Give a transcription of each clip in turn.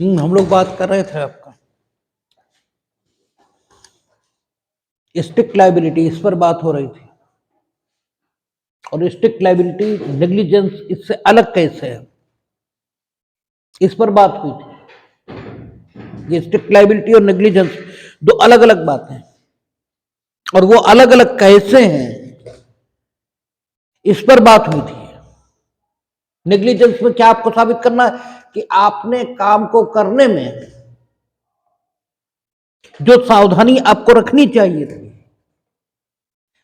हम लोग बात कर रहे थे आपका स्ट्रिक्ट लायबिलिटी, इस पर बात हो रही थी। और स्ट्रिक्ट लायबिलिटी नेग्लिजेंस इससे अलग कैसे है, इस पर बात हुई थी। ये स्ट्रिक्ट लायबिलिटी और नेग्लिजेंस दो अलग अलग बातें हैं, और वो अलग अलग कैसे हैं, इस पर बात हुई थी। नेग्लिजेंस में क्या आपको साबित करना है कि आपने काम को करने में जो सावधानी आपको रखनी चाहिए थी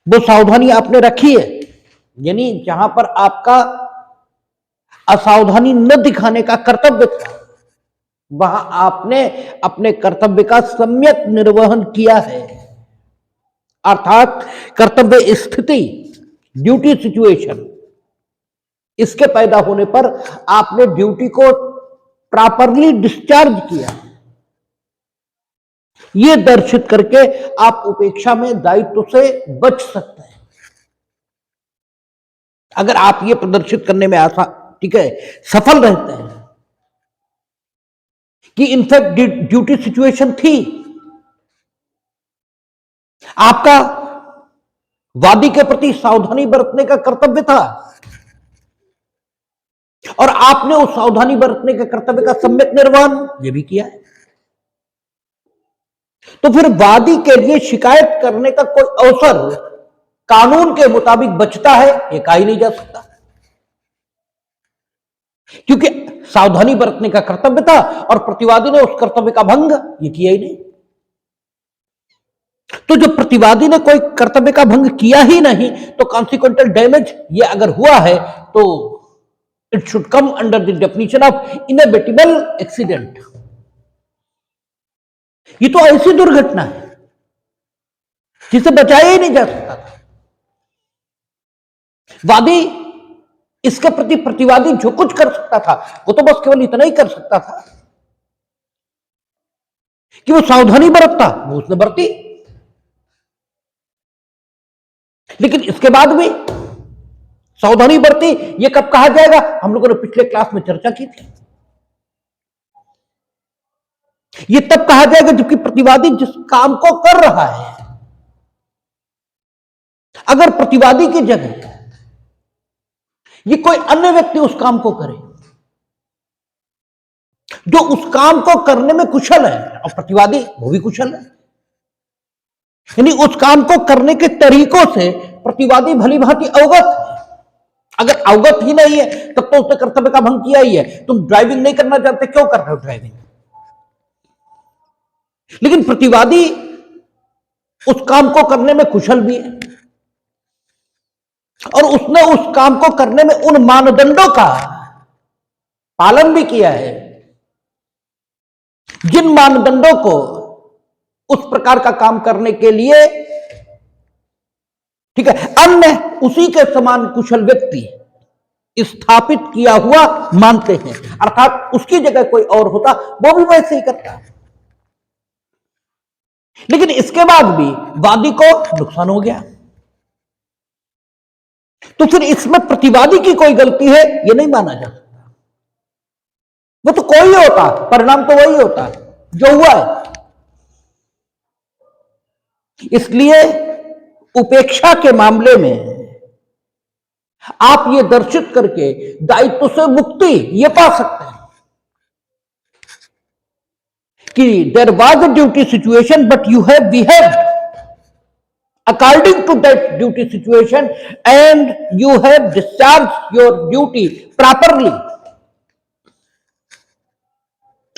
वो सावधानी आपने रखी है। यानी जहां पर आपका असावधानी न दिखाने का कर्तव्य था, वहां आपने अपने कर्तव्य का सम्यक निर्वहन किया है। अर्थात कर्तव्य स्थिति, ड्यूटी सिचुएशन, इसके पैदा होने पर आपने ड्यूटी को प्रॉपरली डिस्चार्ज किया। यह दर्शित करके आप उपेक्षा में दायित्व से बच सकते हैं। अगर आप ये प्रदर्शित करने में सफल रहते हैं कि इनफैक्ट ड्यूटी सिचुएशन थी, आपका वादी के प्रति सावधानी बरतने का कर्तव्य था, और आपने उस सावधानी बरतने के कर्तव्य का सम्यक निर्वहन ये भी किया है, तो फिर वादी के लिए शिकायत करने का कोई अवसर कानून के मुताबिक बचता है, ये कहा ही नहीं जा सकता, क्योंकि सावधानी बरतने का कर्तव्य था और प्रतिवादी ने उस कर्तव्य का भंग ये किया ही नहीं। तो जो प्रतिवादी ने कोई कर्तव्य का भंग किया ही नहीं, तो कॉन्सिक्वेंटल डैमेज ये अगर हुआ है तो it should come under the definition of inevitable accident. ये तो ऐसी दुर्घटना है जिसे बचाया ही नहीं जा सकता था। वादी इसके प्रति प्रतिवादी जो कुछ कर सकता था वो तो बस केवल इतना ही कर सकता था कि वो सावधानी बरतता, वो उसने बरती। लेकिन इसके बाद भी सावधानी बरती, ये कब कहा जाएगा? हम लोगों ने पिछले क्लास में चर्चा की थी। ये तब कहा जाएगा जबकि प्रतिवादी जिस काम को कर रहा है, अगर प्रतिवादी की जगह ये कोई अन्य व्यक्ति उस काम को करे जो उस काम को करने में कुशल है, और प्रतिवादी वो भी कुशल है, यानी उस काम को करने के तरीकों से प्रतिवादी भली भांति अवगत है। अगर अवगत ही नहीं है तब तो उसने कर्तव्य का भंग किया ही है। तुम ड्राइविंग नहीं करना चाहते, क्यों कर रहे हो ड्राइविंग? लेकिन प्रतिवादी उस काम को करने में कुशल भी है, और उसने उस काम को करने में उन मानदंडों का पालन भी किया है जिन मानदंडों को उस प्रकार का काम करने के लिए अन्य उसी के समान कुशल व्यक्ति स्थापित किया हुआ मानते हैं। अर्थात उसकी जगह कोई और होता वो भी वैसे ही करता। लेकिन इसके बाद भी वादी को नुकसान हो गया, तो फिर इसमें प्रतिवादी की कोई गलती है ये नहीं माना जा सकता। वो तो कोई होता, परिणाम तो वही होता जो हुआ है। इसलिए उपेक्षा के मामले में आप ये दर्शित करके दायित्व से मुक्ति ये पा सकते हैं कि there was a duty situation but you have behaved according to that duty situation and you have discharged your duty properly।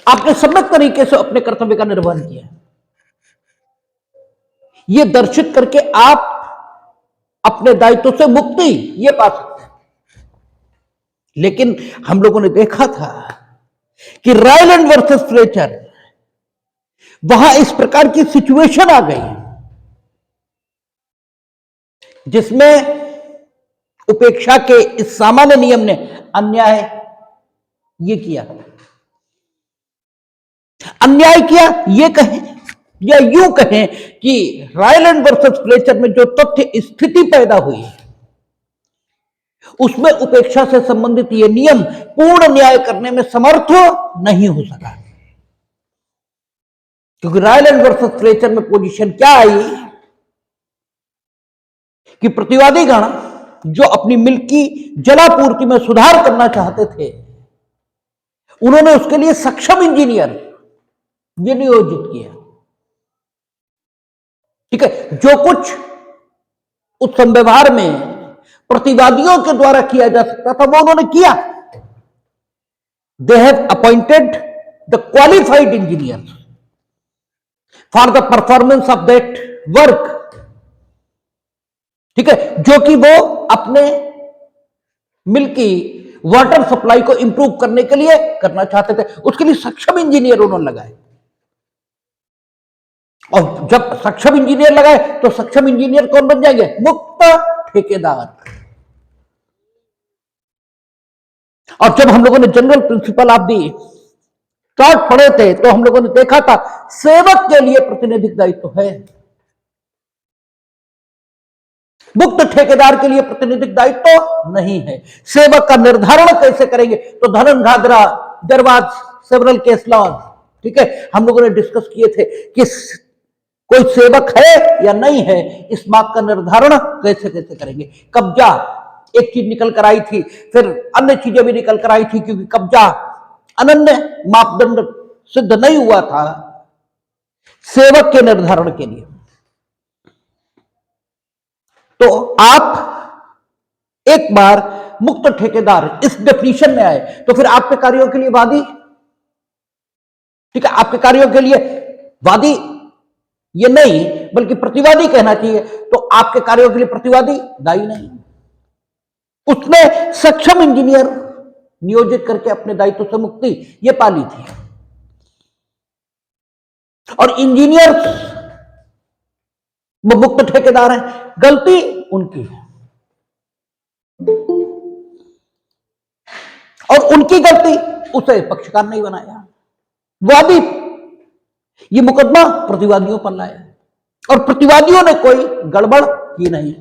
आपने सम्यक तरीके से अपने कर्तव्य का निर्वहन किया। यह दर्शित करके आप अपने दायित्व से मुक्ति ये पा सकते हैं। लेकिन हम लोगों ने देखा था कि रायलैंड वर्सेस फ्लेचर, वहां इस प्रकार की सिचुएशन आ गई जिसमें उपेक्षा के इस सामान्य नियम ने अन्याय ये किया। अन्याय किया ये कहें या यूं कहें कि रायलैंड वर्सेस फ्लेचर में जो तथ्य स्थिति पैदा हुई उसमें उपेक्षा से संबंधित ये नियम पूर्ण न्याय करने में समर्थ नहीं हो सका। क्योंकि रायलैंड वर्सेस फ्लेचर में पोजीशन क्या आई कि प्रतिवादी गण जो अपनी मिल्क की जलापूर्ति में सुधार करना चाहते थे, उन्होंने उसके लिए सक्षम इंजीनियर ये नियोजित किया। ठीक है, जो कुछ उस संव्यवहार में प्रतिवादियों के द्वारा किया जा सकता था वो उन्होंने किया। They have appointed the qualified engineer for the performance of that work. ठीक है, जो कि वो अपने मिल की वाटर सप्लाई को इंप्रूव करने के लिए करना चाहते थे। उसके लिए सक्षम इंजीनियर उन्होंने लगाए, और जब सक्षम इंजीनियर लगाए तो सक्षम इंजीनियर कौन बन जाएंगे? मुक्त ठेकेदार। और जब हम लोगों ने general principle of the chart पढ़े थे तो हम लोगों ने देखा था सेवक के लिए प्रतिनिधिक दायित्व है, मुक्त ठेकेदार के लिए प्रतिनिधिक दायित्व नहीं है। सेवक का निर्धारण कैसे करेंगे? तो धनन घाघरा दरवाज सेवरल केस लॉज, ठीक है, हम लोगों ने डिस्कस किए थे कि कोई सेवक है या नहीं है, इस बात का निर्धारण कैसे कैसे करेंगे। कब्जा एक चीज निकल कर आई थी, फिर अन्य चीजें भी निकल कर आई थी, क्योंकि कब्जा अनन्य मापदंड सिद्ध नहीं हुआ था सेवक के निर्धारण के लिए। तो आप एक बार मुक्त ठेकेदार इस डेफिनेशन में आए तो फिर आपके कार्यों के लिए वादी, ठीक है, आपके कार्यों के लिए वादी ये नहीं बल्कि प्रतिवादी कहना चाहिए। तो आपके कार्यों के लिए प्रतिवादी दायी नहीं, उसने सक्षम इंजीनियर नियोजित करके अपने दायित्व से मुक्ति ये पाली थी। और इंजीनियर मुक्त ठेकेदार हैं, गलती उनकी है और उनकी गलती उसे पक्षकार नहीं बनाया, वादी ये मुकदमा प्रतिवादियों पर लाया और प्रतिवादियों ने कोई गड़बड़ की नहीं।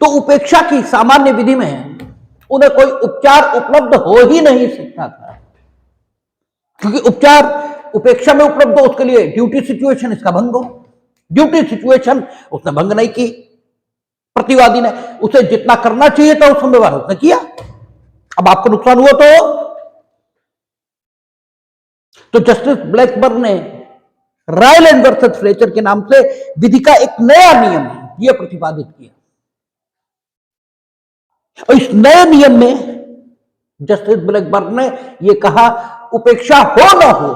तो उपेक्षा की सामान्य विधि में उन्हें कोई उपचार उपलब्ध हो ही नहीं सकता था, क्योंकि उपचार उपेक्षा में उपलब्ध हो उसके लिए ड्यूटी सिचुएशन इसका भंग हो। ड्यूटी सिचुएशन उसने भंग नहीं की, प्रतिवादी ने उसे जितना करना चाहिए था उस व्यवहार उसने किया। अब आपको नुकसान हुआ तो जस्टिस ब्लैकबर्न ने रायलैंड वर्सेस फ्लेचर के नाम से विधि का एक नया नियम यह प्रतिपादित किया, और इस नए नियम में जस्टिस ब्लैकबर्न ने यह कहा उपेक्षा हो न हो,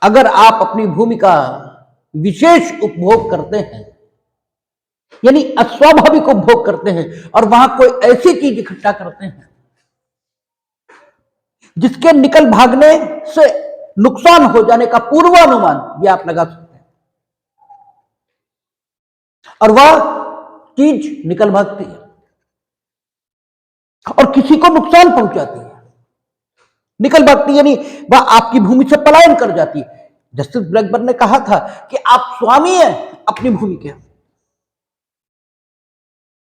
अगर आप अपनी भूमि का विशेष उपभोग करते हैं यानी अस्वाभाविक उपभोग करते हैं और वहां कोई ऐसी चीज इकट्ठा करते हैं जिसके निकल भागने से नुकसान हो जाने का पूर्वानुमान यह आप लगा सकते हैं, और वह चीज निकल भागती है और किसी को नुकसान पहुंचाती है, निकल भागती यानी वह आपकी भूमि से पलायन कर जाती है। जस्टिस ब्लैकबर्न ने कहा था कि आप स्वामी हैं अपनी भूमि के,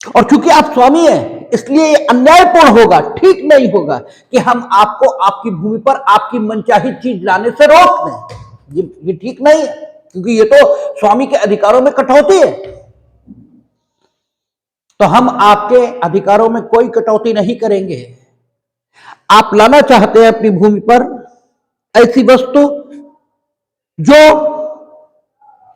और चूंकि आप स्वामी हैं इसलिए ये अन्यायपूर्ण होगा, ठीक नहीं होगा कि हम आपको आपकी भूमि पर आपकी मनचाही चीज लाने से रोक दें। ये ठीक नहीं है, क्योंकि ये तो स्वामी के अधिकारों में कटौती है। तो हम आपके अधिकारों में कोई कटौती नहीं करेंगे। आप लाना चाहते हैं अपनी भूमि पर ऐसी वस्तु जो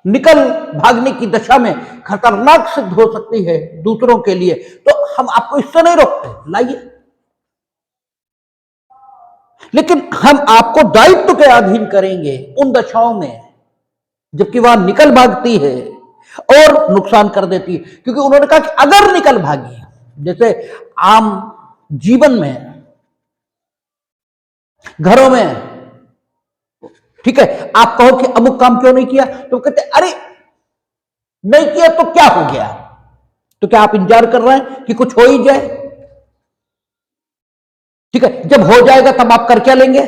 निकल भागने की दशा में खतरनाक सिद्ध हो सकती है दूसरों के लिए, तो हम आपको इससे नहीं रोकते, लाइए, लेकिन हम आपको दायित्व के अधीन करेंगे उन दशाओं में जबकि वह निकल भागती है और नुकसान कर देती है। क्योंकि उन्होंने कहा कि अगर निकल भागी, जैसे आम जीवन में घरों में, ठीक है, आप कहो कि अमुक काम क्यों नहीं किया, तो कहते अरे नहीं किया तो क्या हो गया, तो क्या आप इंतजार कर रहे हैं कि कुछ हो ही जाए? ठीक है, जब हो जाएगा तब आप कर क्या लेंगे?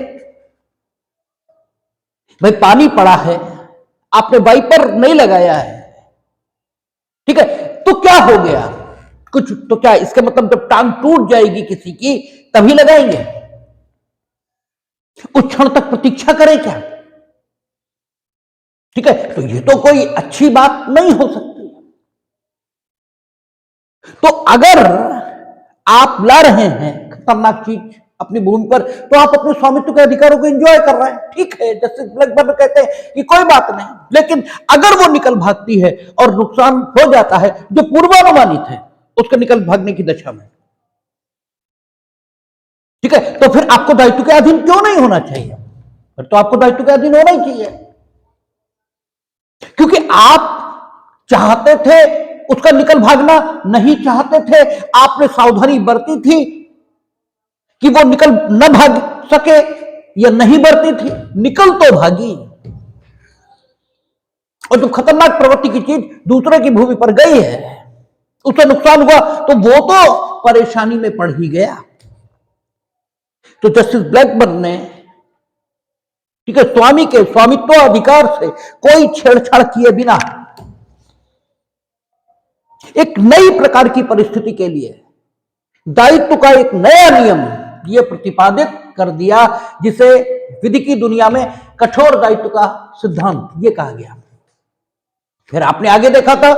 भाई पानी पड़ा है, आपने वाइपर नहीं लगाया है, ठीक है, तो क्या हो गया? कुछ तो क्या इसका मतलब जब टांग टूट जाएगी किसी की तभी लगाएंगे? कुछ क्षण तक प्रतीक्षा करें क्या? ठीक है, तो ये तो कोई अच्छी बात नहीं हो सकती। तो अगर आप ला रहे हैं खतरनाक चीज अपनी भूमि पर, तो आप अपने स्वामित्व के अधिकारों को एंजॉय कर रहे हैं, ठीक है। जस्टिस ब्लैकबर्न कहते हैं कि कोई बात नहीं, लेकिन अगर वो निकल भागती है और नुकसान हो जाता है जो पूर्वानुमानित है उसके निकल भागने की दशा में, ठीक है, तो फिर आपको दायित्व के अधीन क्यों नहीं होना चाहिए? फिर तो आपको दायित्व के अधीन होना ही चाहिए, क्योंकि आप चाहते थे उसका निकल भागना, नहीं चाहते थे, आपने सावधानी बरती थी कि वो निकल न भाग सके, या नहीं बरती थी, निकल तो भागी। और जब खतरनाक प्रवृत्ति की चीज दूसरे की भूमि पर गई है, उससे नुकसान हुआ, तो वो तो परेशानी में पड़ ही गया। तो जस्टिस ब्लैकबर्न ने, ठीक है, स्वामी के स्वामित्व अधिकार से कोई छेड़छाड़ किए बिना एक नई प्रकार की परिस्थिति के लिए दायित्व का एक नया नियम यह प्रतिपादित कर दिया, जिसे विधि की दुनिया में कठोर दायित्व का सिद्धांत यह कहा गया। फिर आपने आगे देखा था,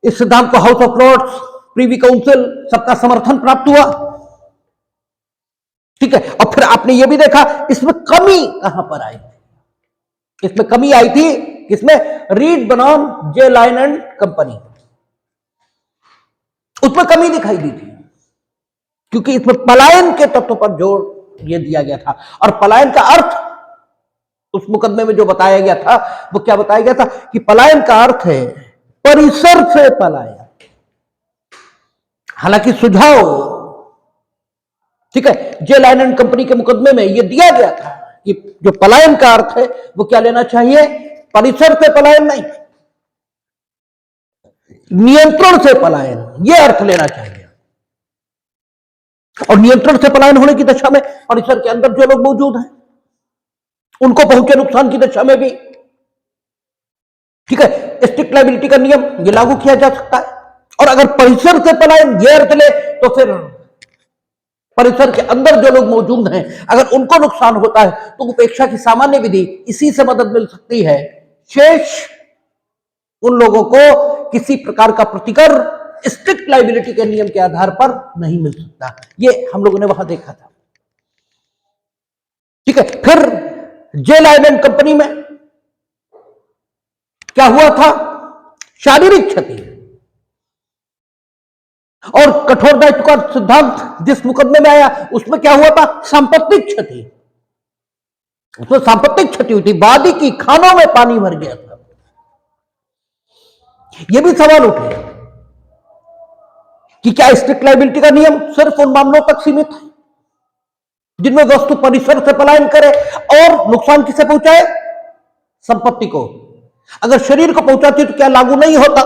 इस सिद्धांत को house of lords, privy council, सबका समर्थन प्राप्त हुआ, ठीक है। और फिर आपने यह भी देखा इसमें कमी कहां पर आई। इसमें कमी आई थी किसमें? रीड बनाम जे लाइन एंड कंपनी, उसमें कमी दिखाई दी थी, क्योंकि इसमें पलायन के तत्व पर जोर यह दिया गया था। और पलायन का अर्थ उस मुकदमे में जो बताया गया था, वो क्या बताया गया था कि पलायन का अर्थ है परिसर से पलायन। हालांकि सुझाव, ठीक है, जे लाइन एंड कंपनी के मुकदमे में यह दिया गया था कि जो पलायन का अर्थ है वो क्या लेना चाहिए? परिसर से पलायन नहीं, नियंत्रण से पलायन, यह अर्थ लेना चाहिए। और नियंत्रण से पलायन होने की दशा में परिसर के अंदर जो लोग मौजूद हैं उनको पहुंचे नुकसान की दशा में भी, ठीक है, स्ट्रिक्ट लायबिलिटी का नियम यह लागू किया जा सकता है। और अगर परिसर से पलायन यह अर्थ ले, तो फिर परिसर के अंदर जो लोग मौजूद हैं अगर उनको नुकसान होता है तो उपेक्षा की सामान्य विधि इसी से मदद मिल सकती है। शेष उन लोगों को किसी प्रकार का प्रतिकर स्ट्रिक्ट लायबिलिटी के नियम के आधार पर नहीं मिल सकता। ये हम लोगों ने वहां देखा था, ठीक है। फिर जे लाइन एंड कंपनी में क्या हुआ था? शारीरिक क्षति और कठोर दायित्व का सिद्धांत जिस मुकदमे में आया उसमें क्या हुआ था? सांपत्तिक क्षति। उसमें सांपत्तिक क्षति हुई थी, वादी की खानों में पानी भर गया था। यह भी सवाल उठे कि क्या स्ट्रिक्ट लायबिलिटी का नियम सिर्फ उन मामलों तक सीमित है जिनमें वस्तु परिसर से पलायन करे और नुकसान किसे पहुंचाए? संपत्ति को। अगर शरीर को पहुंचाती तो क्या लागू नहीं होता?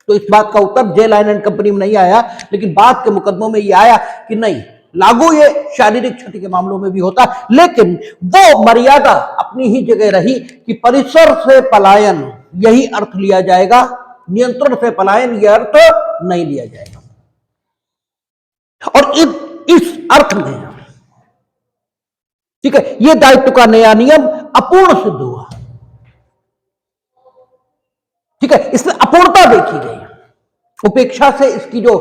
तो इस बात का उत्तर जे लाइन एंड कंपनी में नहीं आया, लेकिन बाद के मुकदमों में यह आया कि नहीं, लागू ये शारीरिक क्षति के मामलों में भी होता, लेकिन वो मर्यादा अपनी ही जगह रही कि परिसर से पलायन यही अर्थ लिया जाएगा, नियंत्रण से पलायन यह अर्थ नहीं लिया जाएगा। और इस अर्थ में, ठीक है, यह दायित्व का नया नियम अपूर्ण सिद्ध हुआ, ठीक है। इसमें अपूर्णता देखी गई, उपेक्षा से इसकी जो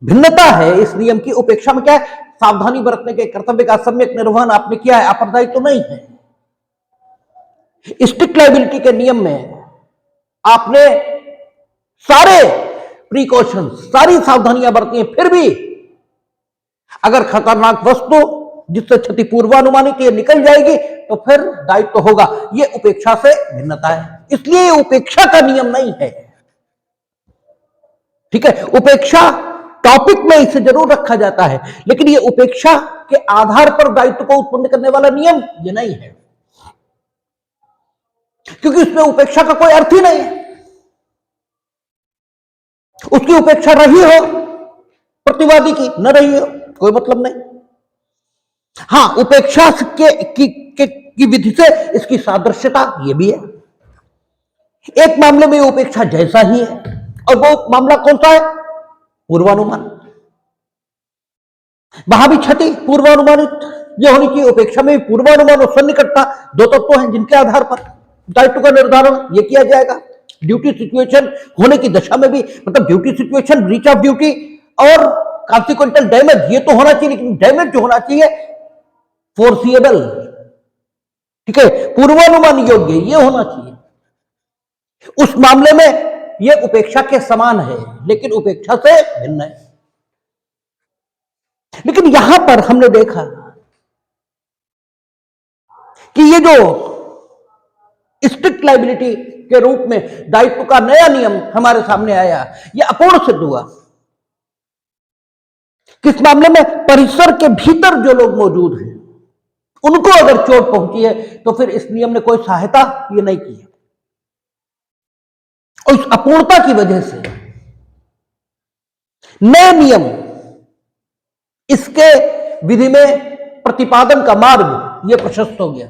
भिन्नता है इस नियम की, उपेक्षा में क्या है? सावधानी बरतने के कर्तव्य का सम्यक निर्वहन आपने किया है, अपरदायित्व तो नहीं है। स्ट्रिक्ट लायबिलिटी के नियम में आपने सारे प्रिकॉशन, सारी सावधानियां बरती हैं, फिर भी अगर खतरनाक वस्तु जिससे क्षति पूर्वानुमानित ये निकल जाएगी तो फिर दायित्व तो होगा। यह उपेक्षा से भिन्नता है, इसलिए ये उपेक्षा का नियम नहीं है, ठीक है। उपेक्षा टॉपिक में इसे जरूर रखा जाता है, लेकिन ये उपेक्षा के आधार पर दायित्व को उत्पन्न करने वाला नियम ये नहीं है, क्योंकि उसमें उपेक्षा का कोई अर्थ ही नहीं है। उसकी उपेक्षा रही हो प्रतिवादी की, न रही हो कोई मतलब नहीं। हां, उपेक्षा की विधि से इसकी सादृश्यता यह भी है, एक मामले में उपेक्षा जैसा ही है, और वो मामला कौन सा है? पूर्वानुमान। वहां भी क्षति पूर्वानुमानित, ये होनी चाहिए। उपेक्षा में पूर्वानुमान और सन्निकटता दो तत्व हैं जिनके आधार पर दायित्व का निर्धारण ये किया जाएगा। ड्यूटी सिचुएशन होने की दशा में भी, मतलब duty situation, breach of duty और कॉन्सिक्वेंटल डैमेज, ये तो होना चाहिए, लेकिन डैमेज जो होना चाहिए फोर्सिएबल, ठीक है, पूर्वानुमान योग्य, ये होना चाहिए। उस मामले में ये उपेक्षा के समान है, लेकिन उपेक्षा से भिन्न है। लेकिन यहां पर हमने देखा कि ये जो स्ट्रिक्ट लायबिलिटी के रूप में दायित्व का नया नियम हमारे सामने आया, यह अपूर्ण सिद्ध हुआ। किस मामले में? परिसर के भीतर जो लोग मौजूद हैं उनको अगर चोट पहुंची है तो फिर इस नियम ने कोई सहायता ये नहीं की। और इस अपूर्णता की वजह से नए नियम, इसके विधि में प्रतिपादन का मार्ग ये प्रशस्त हो गया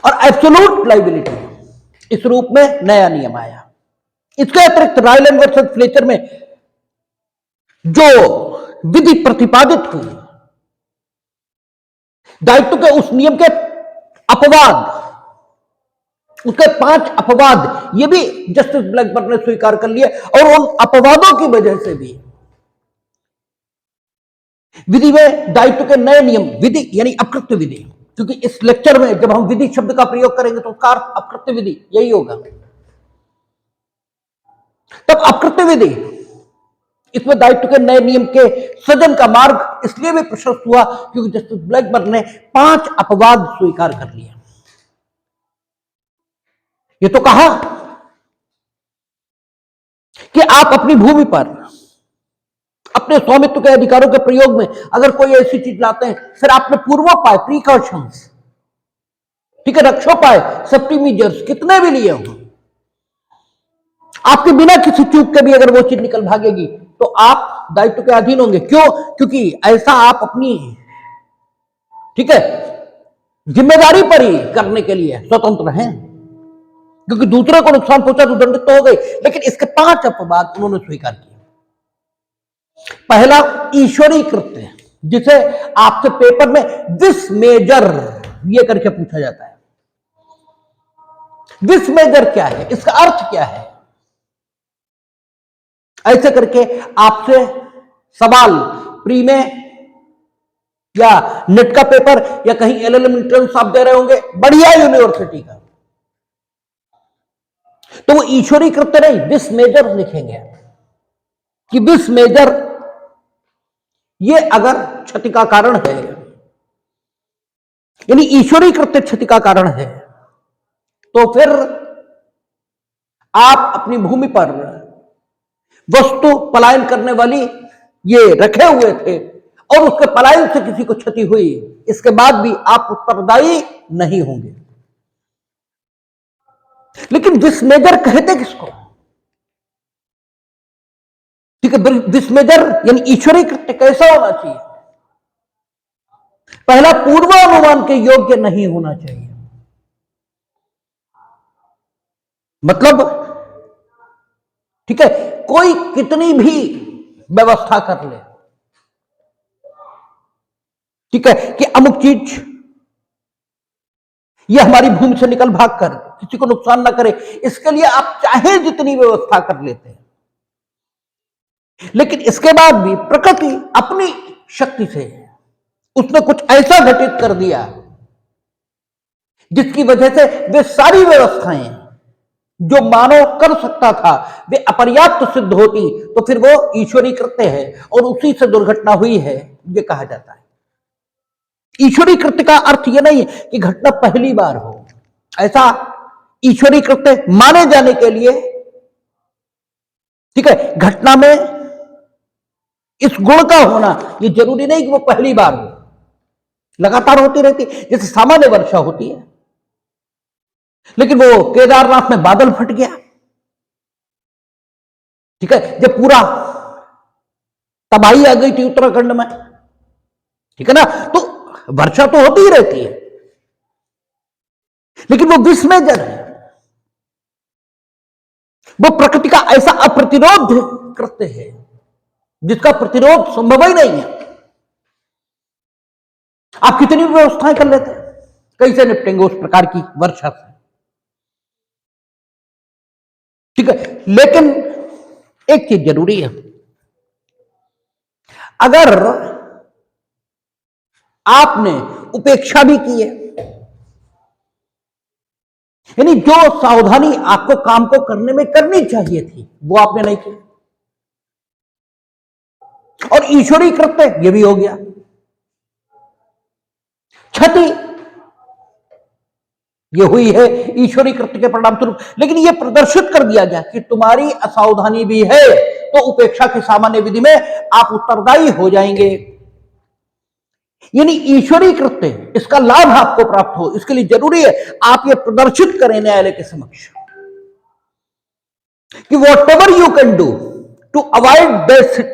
और एब्सोल्यूट लायबिलिटी इस रूप में नया नियम आया। इसके अतिरिक्त रायलैंड वर्सेस फ्लेचर में जो विधि प्रतिपादित हुई, दायित्व के उस नियम के अपवाद, उसके 5 अपवाद, ये भी जस्टिस ब्लैकबर्न ने स्वीकार कर लिए और उन अपवादों की वजह से भी विधि में दायित्व के नए नियम, विधि यानी अकृत्य विधि, क्योंकि इस लेक्चर में जब हम विधि शब्द का प्रयोग करेंगे तो उसका अर्थ अकृत्य विधि यही होगा। तब अकृत्य विधि, इसमें दायित्व के नए नियम के सृजन का मार्ग इसलिए भी प्रशस्त हुआ क्योंकि जस्टिस ब्लैकबर्न ने 5 अपवाद स्वीकार कर लिए। ये तो कहा कि आप अपनी भूमि पर अपने स्वामित्व के अधिकारों के प्रयोग में अगर कोई ऐसी चीज लाते हैं, फिर आपने पूर्वोपाय, प्रिकॉशंस, ठीक है, रक्षोपाय, सेफ्टी मेजर्स कितने भी लिए हों, आपके बिना किसी चूक के भी अगर वो चीज निकल भागेगी तो आप दायित्व के अधीन होंगे। क्यों? क्योंकि ऐसा आप अपनी, ठीक है, जिम्मेदारी पर ही करने के लिए स्वतंत्र हैं, क्योंकि दूसरे को नुकसान पहुंचा तो दंडित तो हो गई। लेकिन इसके 5 अपवाद उन्होंने स्वीकार किए। पहला, ईश्वरीय कृत्य, जिसे आपसे पेपर में दिस मेजर ये करके पूछा जाता है। दिस मेजर क्या है, इसका अर्थ क्या है, ऐसे करके आपसे सवाल प्री में या नेट का पेपर या कहीं एलएलएम एंट्रेंस आप दे रहे होंगे बढ़िया यूनिवर्सिटी का, तो वो ईश्वरीय कृत्य नहीं, दिस मेजर लिखेंगे कि दिस मेजर ये अगर क्षति का कारण है, यानी ईश्वरीय कृत्य क्षति का कारण है, तो फिर आप अपनी भूमि पर वस्तु पलायन करने वाली ये रखे हुए थे और उसके पलायन से किसी को क्षति हुई, इसके बाद भी आप उत्तरदायी नहीं होंगे। लेकिन दिस मेजर कहते किसको? ठीक है, दिस मेजर यानी ईश्वरीय कृत्य कैसा होना चाहिए? पहला, पूर्वानुमान के योग्य नहीं होना चाहिए। मतलब, ठीक है, कोई कितनी भी व्यवस्था कर ले, ठीक है, कि अमुक चीज ये हमारी भूमि से निकल भागकर किसी को नुकसान ना करे, इसके लिए आप चाहे जितनी व्यवस्था कर लेते हैं, लेकिन इसके बाद भी प्रकृति अपनी शक्ति से उसने कुछ ऐसा घटित कर दिया जिसकी वजह से वे सारी व्यवस्थाएं जो मानव कर सकता था वे अपर्याप्त सिद्ध होती, तो फिर वो ईश्वरीय कृत्य है और उसी से दुर्घटना हुई है, ये कहा जाता है। ईश्वरीय कृत्य का अर्थ यह नहीं है कि घटना पहली बार हो, ऐसा ईश्वरीय कृत्य माने जाने के लिए, ठीक है, घटना में इस गुण का होना यह जरूरी नहीं कि वो पहली बार हो, लगातार होती रहती, जैसे सामान्य वर्षा होती है। लेकिन वो केदारनाथ में बादल फट गया, ठीक है, जब पूरा तबाही आ गई थी उत्तराखंड में, ठीक है ना, तो वर्षा तो होती ही रहती है, लेकिन वो विस्मेजर है, वो प्रकृति का ऐसा अप्रतिरोध कृत्य है जिसका प्रतिरोध संभव ही नहीं है। आप कितनी व्यवस्थाएं कर लेते हैं, कैसे निपटेंगे उस प्रकार की वर्षा से? ठीक है, लेकिन एक चीज जरूरी है, अगर आपने उपेक्षा भी की है, यानी जो सावधानी आपको काम को करने में करनी चाहिए थी वो आपने नहीं की, और ईश्वरीय कृत्य ये भी हो गया, क्षति ये हुई है ईश्वरीय कृत्य के परिणाम स्वरूप। लेकिन ये प्रदर्शित कर दिया गया कि तुम्हारी असावधानी भी है तो उपेक्षा की सामान्य विधि में आप उत्तरदायी हो जाएंगे, यानी ईश्वरीय कृत्य इसका लाभ आपको प्राप्त हो, इसके लिए जरूरी है आप ये प्रदर्शित करें न्यायालय के समक्ष कि whatever you can do to avoid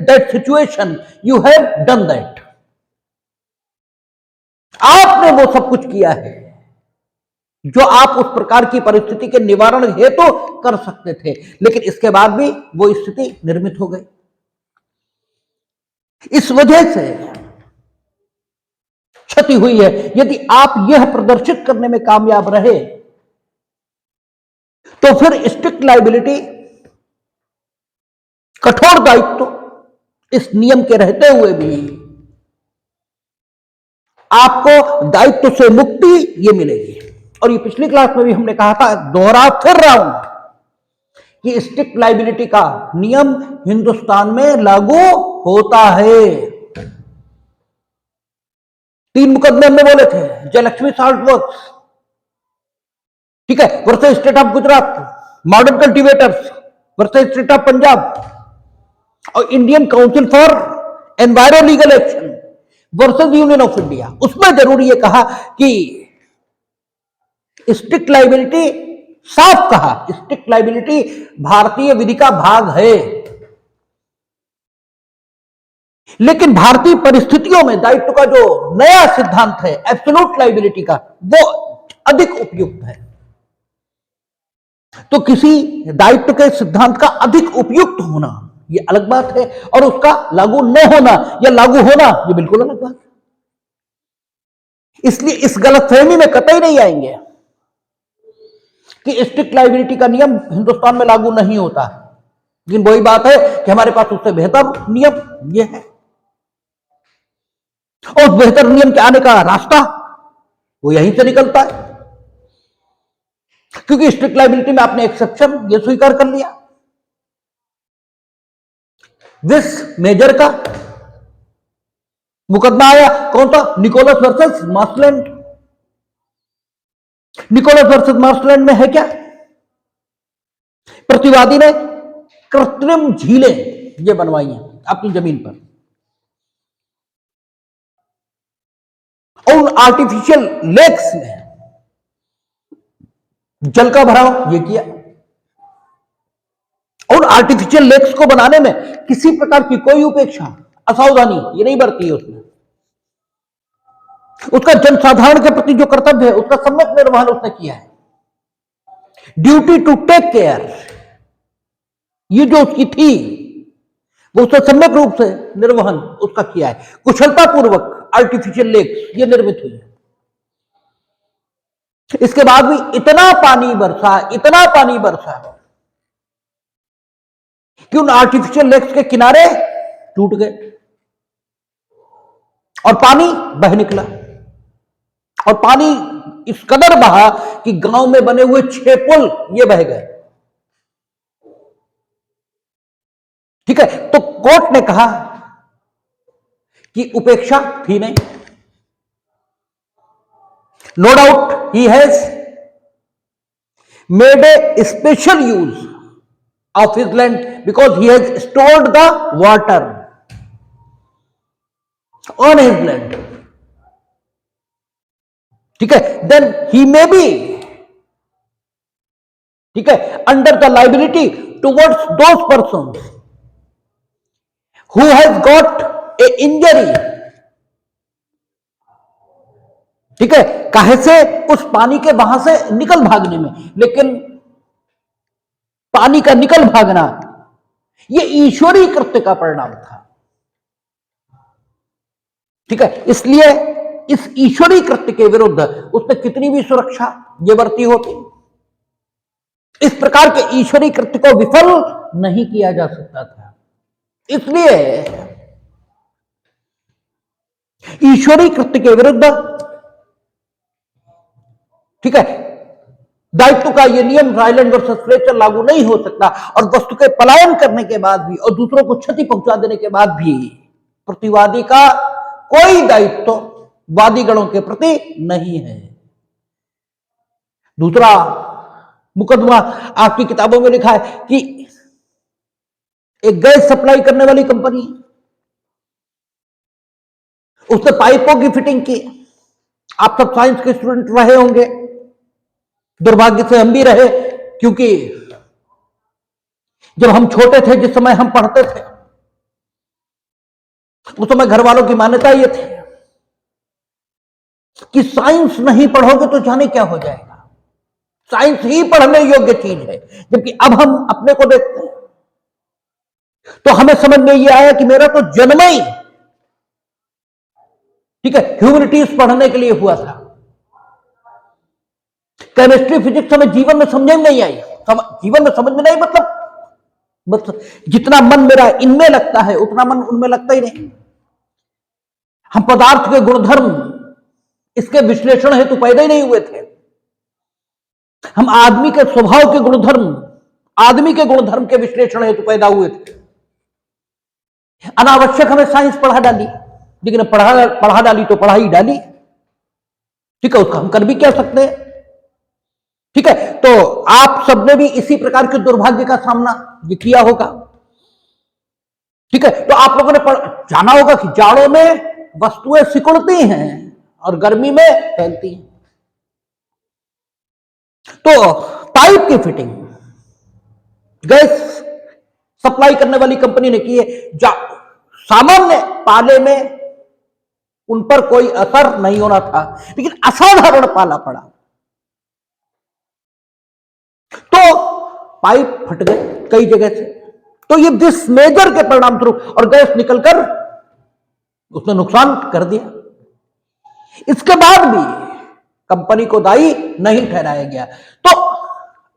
that situation you have done that. आपने वो सब कुछ किया है जो आप उस प्रकार की परिस्थिति के निवारण हेतु कर सकते थे, लेकिन इसके बाद भी वो स्थिति निर्मित हो गई। इस वजह से क्षति हुई है। यदि आप यह प्रदर्शित करने में कामयाब रहे तो फिर स्ट्रिक्ट लायबिलिटी, कठोर दायित्व इस नियम के रहते हुए भी आपको दायित्व से मुक्ति ये मिलेगी। और ये पिछली क्लास में भी हमने कहा था, दोहरा फिर रहा हूं कि स्ट्रिक्ट लायबिलिटी का नियम हिंदुस्तान में लागू होता है। 3 मुकदमे हमने बोले थे, जयलक्ष्मी साल्ट वर्क्स, ठीक है, versus state of Gujarat, modern cultivators versus state of Punjab, और Indian council for enviro legal action versus union of India. उसमें जरूर ये कहा कि स्ट्रिक्ट लायबिलिटी, साफ कहा स्ट्रिक्ट लायबिलिटी भारतीय विधि का भाग है, लेकिन भारतीय परिस्थितियों में दायित्व का जो नया सिद्धांत है एब्सोल्यूट लायबिलिटी का, वो अधिक उपयुक्त है। तो किसी दायित्व के सिद्धांत का अधिक उपयुक्त होना ये अलग बात है, और उसका लागू न होना या लागू होना ये बिल्कुल अलग बात है। इसलिए इस गलतफहमी में कतई नहीं आएंगे कि स्ट्रिक्ट लायबिलिटी का नियम हिंदुस्तान में लागू नहीं होता, लेकिन वही बात है कि हमारे पास उससे बेहतर नियम ये है, और उस बेहतर नियम के आने का रास्ता वो यहीं से निकलता है, क्योंकि स्ट्रिक्ट लायबिलिटी में आपने एक्सेप्शन ये स्वीकार कर लिया। विस मेजर का मुकदमा आया, कौन था? Nichols versus Marsland. Nichols versus Marsland में है क्या? प्रतिवादी ने कृत्रिम झीलें ये बनवाई हैं अपनी जमीन पर, और आर्टिफिशियल लेक्स में जल का भराव ये किया, और आर्टिफिशियल लेक्स को बनाने में किसी प्रकार की कोई उपेक्षा, असावधानी ये नहीं बरती है उसमें। उसका जनसाधारण के प्रति जो कर्तव्य है उसका सम्यक निर्वहन उसने किया है। ड्यूटी टू टेक केयर ये जो उसकी थी वो उसने सम्यक रूप से निर्वहन उसका किया है। कुशलता पूर्वक आर्टिफिशियल लेक्स ये निर्मित हुई है। इसके बाद भी इतना पानी बरसा कि उन आर्टिफिशियल लेक्स के किनारे टूट गए और पानी बह निकला, और पानी इस कदर बहा कि गांव में बने हुए 6 पुल ये बह गए। ठीक है, तो कोर्ट ने कहा कि उपेक्षा थी नहीं। No doubt he has made a special use of his land because he has stored the water on his land. ठीक है, then he may be, ठीक है, under the liability towards those persons who has got a injury. ठीक है, काहे से? उस पानी के वहां से निकल भागने में, लेकिन पानी का निकल भागना यह ईश्वरीय कृत्य का परिणाम था। ठीक है, इसलिए इस ईश्वरीय कृत्य के विरुद्ध उसने कितनी भी सुरक्षा ये बरती होती, इस प्रकार के ईश्वरीय कृत्य को विफल नहीं किया जा सकता था। इसलिए ईश्वरीय कृत्य के विरुद्ध, ठीक है, दायित्व का यह नियम रायलैंड वर्सेस फ्लेचर लागू नहीं हो सकता। और वस्तु के पलायन करने के बाद भी और दूसरों को क्षति पहुंचा देने के बाद भी प्रतिवादी का कोई दायित्व वादीगणों के प्रति नहीं है। दूसरा मुकदमा आपकी किताबों में लिखा है कि एक गैस सप्लाई करने वाली कंपनी, उसने पाइपों की फिटिंग की। आप सब साइंस के स्टूडेंट रहे होंगे, दुर्भाग्य से हम भी रहे, क्योंकि जब हम छोटे थे, जिस समय हम पढ़ते थे, उस समय घर वालों की मान्यता ये थी कि साइंस नहीं पढ़ोगे तो जाने क्या हो जाएगा, साइंस ही पढ़ने योग्य चीज है। जबकि अब हम अपने को देखते हैं तो हमें समझ में ये आया कि मेरा तो जन्म ही, ठीक है, ह्यूमैनिटीज पढ़ने के लिए हुआ था। केमिस्ट्री फिजिक्स हमें जीवन में समझ में नहीं आई। जीवन में समझ में नहीं मतलब जितना मन मेरा इनमें लगता है उतना मन उनमें लगता ही नहीं। हम पदार्थ के गुणधर्म, इसके विश्लेषण हेतु पैदा ही नहीं हुए थे। हम आदमी के स्वभाव के गुणधर्म, आदमी के गुणधर्म के विश्लेषण हेतु पैदा हुए थे। अनावश्यक हमें साइंस पढ़ा डाली, लेकिन पढ़ा डाली तो पढ़ाई डाली, ठीक है, उसका हम कर भी क्या सकते हैं, ठीक है। तो आप सबने भी इसी प्रकार के दुर्भाग्य का सामना भी किया होगा, ठीक है। तो आप लोगों ने जाना होगा कि जाड़ों में वस्तुएं सिकुड़ती हैं और गर्मी में फैलती हैं। तो पाइप की फिटिंग गैस सप्लाई करने वाली कंपनी ने की है। सामान्य पाले में उन पर कोई असर नहीं होना था, लेकिन असाधारण पाला पड़ा तो पाइप फट गए कई जगह से। तो ये डिसमेजर के परिणाम स्वरूप और गैस निकलकर उसने नुकसान कर दिया। इसके बाद भी कंपनी को दायी नहीं ठहराया गया। तो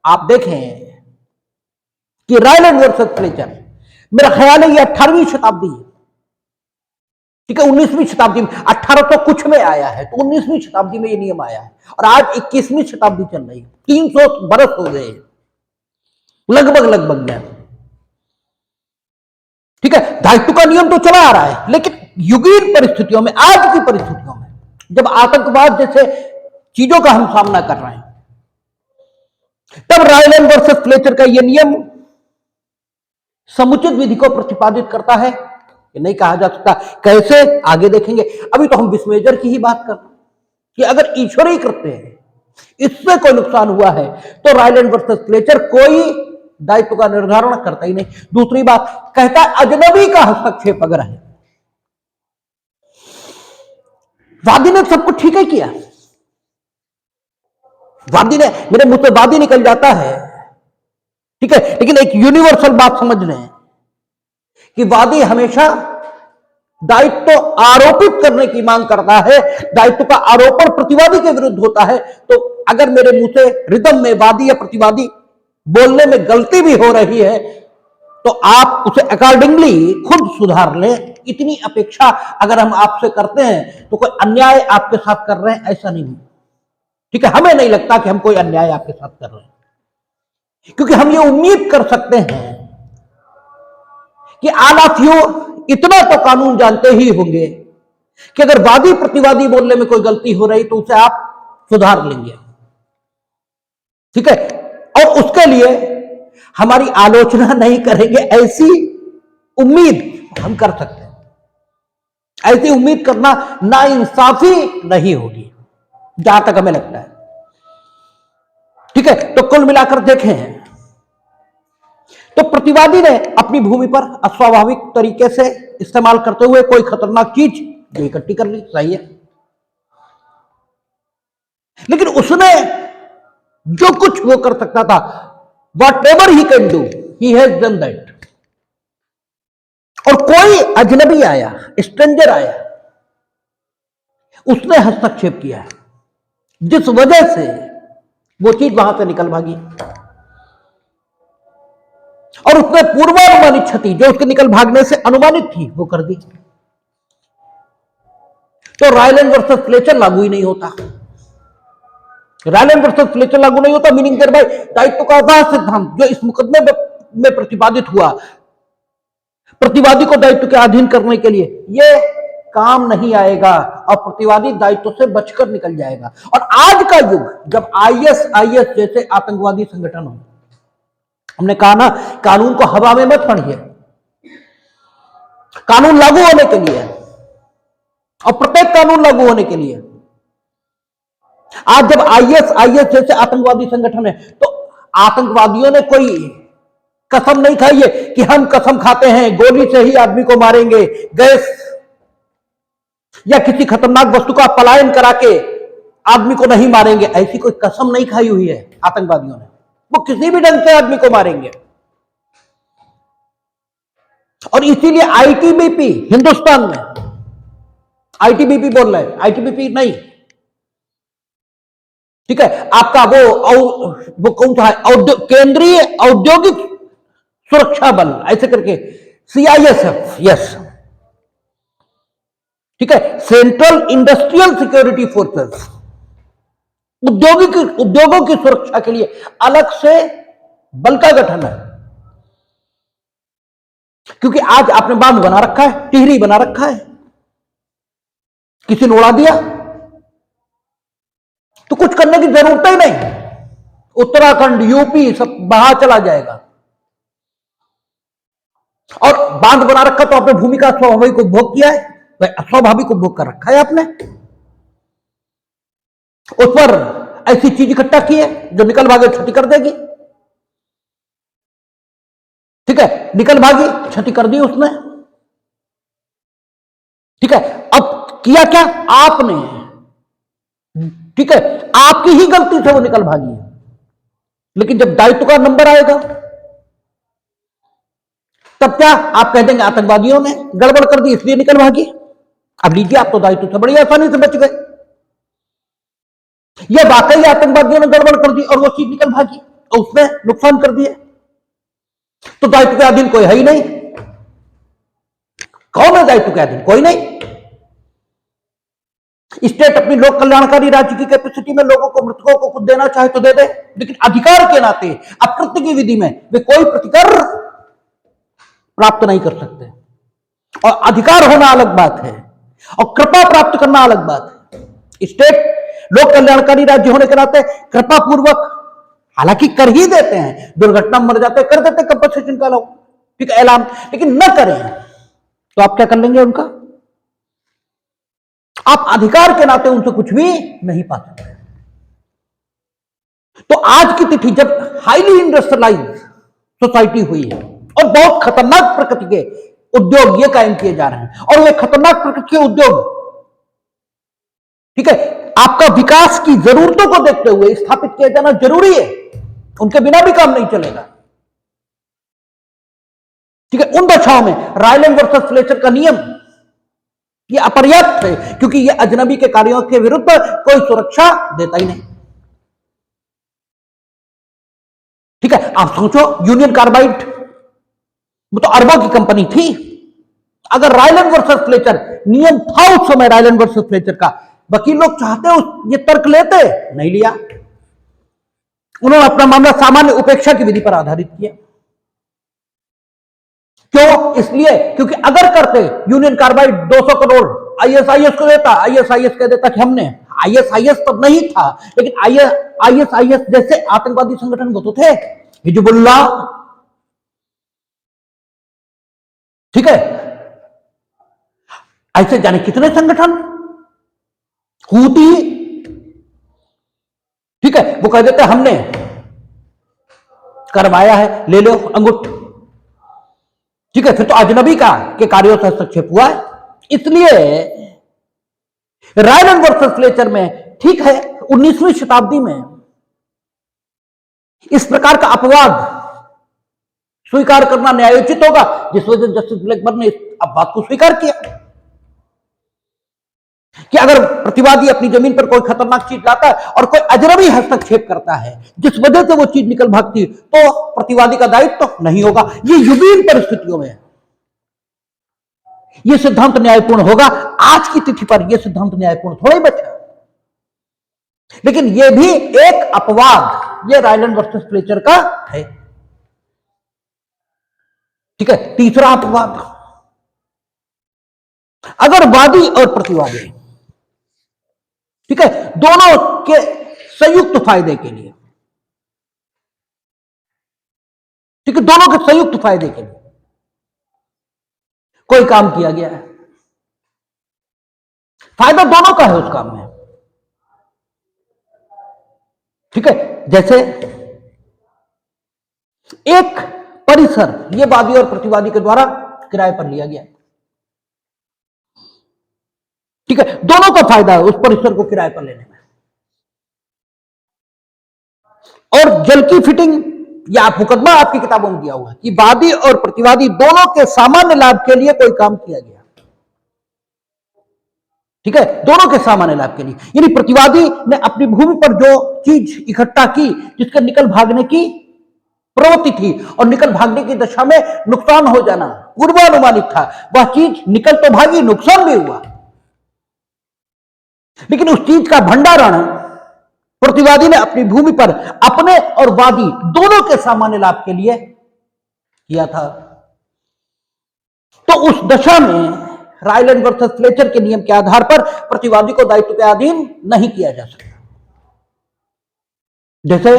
आप देखें कि रायलैंड वर्सेस फ्लेचर, मेरा ख्याल है ये 18वीं शताब्दी, ठीक है, 19वीं शताब्दी में, 1800 कुछ में आया है तो 19वीं शताब्दी में ये नियम आया है और आज 21वीं शताब्दी चल रही है। 300 बरस हो गए लगभग में, ठीक है। दायित्व का नियम तो चला आ रहा है, लेकिन युगीन परिस्थितियों में, आज की परिस्थितियों में, जब आतंकवाद जैसे चीजों का हम सामना कर रहे हैं, तब रायलैंड वर्सेस फ्लेचर का यह नियम समुचित विधि को प्रतिपादित करता है कि नहीं कहा जा सकता। कैसे, आगे देखेंगे। अभी तो हम डिसमेजर की ही बात कर रहे हैं कि अगर ईश्वरीय कृत्य है, इससे कोई नुकसान हुआ है तो रायलैंड वर्सेस फ्लेचर कोई दायित्व का निर्धारण करता ही नहीं। दूसरी बात कहता है अजनबी का हस्तक्षेप अगर है, वादी ने सब कुछ ठीक है किया, वादी ने, मेरे मुंह से वादी निकल जाता है, ठीक है, लेकिन एक यूनिवर्सल बात समझ लें कि वादी हमेशा दायित्व आरोपित करने की मांग करता है। दायित्व का आरोपण प्रतिवादी के विरुद्ध होता है। तो अगर मेरे मुंह से रिदम में वादी या प्रतिवादी बोलने में गलती भी हो रही है तो आप उसे अकॉर्डिंगली खुद सुधार लें। इतनी अपेक्षा अगर हम आपसे करते हैं तो कोई अन्याय आपके साथ कर रहे हैं ऐसा नहीं, ठीक है। हमें नहीं लगता कि हम कोई अन्याय आपके साथ कर रहे हैं, क्योंकि हम ये उम्मीद कर सकते हैं कि ऑल ऑफ यू इतना तो कानून जानते ही होंगे कि अगर वादी प्रतिवादी बोलने में कोई गलती हो रही तो उसे आप सुधार लेंगे, ठीक है। और उसके लिए हमारी आलोचना नहीं करेंगे, ऐसी उम्मीद हम कर सकते हैं। ऐसी उम्मीद करना नाइंसाफी नहीं होगी, जहां तक हमें लगता है, ठीक है। तो कुल मिलाकर देखें तो प्रतिवादी ने अपनी भूमि पर अस्वाभाविक तरीके से इस्तेमाल करते हुए कोई खतरनाक चीज इकट्ठी कर ली, सही है, लेकिन उसने जो कुछ वो कर सकता था, whatever he can do, he has done that। और कोई अजनबी आया, स्ट्रेंजर आया, उसने हस्तक्षेप किया है, जिस वजह से वो चीज वहां से निकल भागी और उसने पूर्वानुमानित क्षति जो उसके निकल भागने से अनुमानित थी वो कर दी। तो रायलैंड वर्सेस फ्लेचर लागू ही नहीं होता। रायलैंड वर्सेस फ्लेचर लागू नहीं होता, मीनिंग देयर बाय दायित्व का आधार सिद्धांत जो इस मुकदमे में प्रतिपादित हुआ, प्रतिवादी को दायित्व के अधीन करने के लिए ये काम नहीं आएगा और प्रतिवादी दायित्व से बचकर निकल जाएगा। और आज का युग जब आईएसआईएस जैसे आतंकवादी संगठन हो, हमने कहा ना कानून को हवा में मत पढ़िए, कानून लागू होने के लिए और प्रत्येक कानून लागू होने के लिए। आज जब आईएसआईएस जैसे आतंकवादी संगठन है तो आतंकवादियों ने कोई कसम नहीं खाई है कि हम कसम खाते हैं गोली से ही आदमी को मारेंगे, गैस या किसी खतरनाक वस्तु का पलायन करा के आदमी को नहीं मारेंगे। ऐसी कोई कसम नहीं खाई हुई है आतंकवादियों ने, वो किसी भी ढंग से आदमी को मारेंगे। और इसीलिए आईटीबीपी हिंदुस्तान में, आईटीबीपी बोल रहे हैं, आईटीबीपी नहीं, ठीक है, आपका वो कौन सा है, केंद्रीय औद्योगिक सुरक्षा बल ऐसे करके, सीआईएसएफ, यस, ठीक है, सेंट्रल इंडस्ट्रियल सिक्योरिटी फोर्सेस, उद्योगों की सुरक्षा के लिए अलग से बल का गठन है। क्योंकि आज आपने बांध बना रखा है, टिहरी बना रखा है, किसी ने उड़ा दिया तो कुछ करने की जरूरत ही नहीं, उत्तराखंड यूपी सब बहा चला जाएगा। और बांध बना रखा तो आपने भूमि का स्वाभाविक उपभोग किया है, अस्वाभाविक उपभोग कर रखा है आपने, उस पर ऐसी चीज इकट्ठा की है जो निकल भागे क्षति कर देगी, ठीक है, निकल भागी क्षति कर दी उसने, ठीक है। अब किया क्या आपने, ठीक है, आपकी ही गलती से वो निकल भागी है, लेकिन जब दायित्व का नंबर आएगा तब क्या आप कह देंगे आतंकवादियों ने गड़बड़ कर दी इसलिए निकल भागी। अब लीजिए आप तो दायित्व से बड़ी आसानी से बच गए, यह वाकई आतंकवादियों ने गड़बड़ कर दी और वो चीज निकल भागी और उसने नुकसान कर दिया, तो दायित्व के अधीन कोई है ही नहीं। कौन है दायित्व के अधीन? कोई नहीं। स्टेट अपनी लोक कल्याणकारी राज्य की कैपेसिटी में लोगों को, मृतकों को कुछ देना चाहे तो दे दे, लेकिन अधिकार के नाते अकृत्य की विधि में वे कोई प्रतिकर प्राप्त नहीं कर सकते। और अधिकार होना अलग बात है और कृपा प्राप्त करना अलग बात है। स्टेट लोक कल्याणकारी राज्य होने के नाते कृपा पूर्वक हालांकि कर ही देते हैं, दुर्घटना मर जाते कर देते कंपनसेशन का लोग, ठीक है, ऐलान, लेकिन न करें तो आप क्या कर लेंगे उनका? आप अधिकार के नाते उनसे कुछ भी नहीं पा सकते। तो आज की तिथि जब हाईली इंडस्ट्रियलाइज सोसाइटी हुई है और बहुत खतरनाक प्रकृति के उद्योग ये कायम किए जा रहे हैं, और वे खतरनाक प्रकृति के उद्योग, ठीक है, आपका विकास की जरूरतों को देखते हुए स्थापित किया जाना जरूरी है, उनके बिना भी काम नहीं चलेगा, ठीक है। उन दशाओं में रायलैंड वर्सेस फ्लेचर का नियम ये अपर्याप्त है, क्योंकि ये अजनबी के कार्यों के विरुद्ध कोई सुरक्षा देता ही नहीं, ठीक है। आप सोचो यूनियन कार्बाइड वो तो अरबों की कंपनी थी, अगर रायलैंड वर्सेस फ्लेचर नियम था उस समय, रायलैंड वर्सेस फ्लेचर का, वकील लोग चाहते ये तर्क लेते, नहीं लिया, उन्होंने अपना मामला सामान्य उपेक्षा की विधि पर आधारित किया। क्यों? इसलिए क्योंकि अगर करते यूनियन कार्बाइड 200 करोड़ आईएसआईएस को देता, आईएसआईएस कह देता कि हमने, आईएसआईएस तब नहीं था, लेकिन आईएसआईएस जैसे आतंकवादी संगठन वो तो थे, हिजबुल्लाह, ठीक है, ऐसे जाने कितने संगठन, हूती, ठीक है, वो कह देते हमने करवाया है, ले लो अंगूठ, ठीक है, फिर तो अजनबी का के कार्यों से हस्तक्षेप हुआ है। इसलिए रायलैंड वर्सेस फ्लेचर में, ठीक है, 19वीं शताब्दी में इस प्रकार का अपवाद स्वीकार करना न्यायोचित होगा, जिस वजह से जस्टिस ब्लैकबर्न ने इस बात को स्वीकार किया कि अगर प्रतिवादी अपनी जमीन पर कोई खतरनाक चीज लाता है और कोई अजनबी हस्तक्षेप करता है जिस वजह से वो चीज निकल भागती है, तो प्रतिवादी का दायित्व तो नहीं होगा। ये विभिन्न परिस्थितियों में ये सिद्धांत न्यायपूर्ण होगा। आज की तिथि पर यह सिद्धांत न्यायपूर्ण थोड़ा ही बचा, लेकिन यह भी एक अपवाद, यह रायलैंड वर्सेस फ्लेचर का है। ठीक है, तीसरा अपवाद, अगर वादी और प्रतिवादी, ठीक है, दोनों के संयुक्त फायदे के लिए, ठीक है, दोनों के संयुक्त फायदे के लिए कोई काम किया गया है, फायदा दोनों का है उस काम में, ठीक है। जैसे एक परिसर ये वादी और प्रतिवादी के द्वारा किराए पर लिया गया, ठीक है, दोनों का फायदा है उस परिसर को किराए पर लेने में। और जल की फिटिंग या मुकदमा आपकी किताबों में दिया हुआ है कि वादी और प्रतिवादी दोनों के सामान्य लाभ के लिए कोई काम किया गया, ठीक है, दोनों के सामान्य लाभ के लिए। यानी प्रतिवादी ने अपनी भूमि पर जो चीज इकट्ठा की जिसके निकल भागने की प्रवृत्ति थी और निकल भागने की दशा में नुकसान हो जाना पूर्वानुमानित था, वह चीज निकल तो भागी, नुकसान भी हुआ, लेकिन उस चीज का भंडारण प्रतिवादी ने अपनी भूमि पर अपने और वादी दोनों के सामान्य लाभ के लिए किया था। तो उस दशा में रायलैंड वर्सेस फ्लेचर के नियम के आधार पर प्रतिवादी को दायित्व के अधीन नहीं किया जा सकता। जैसे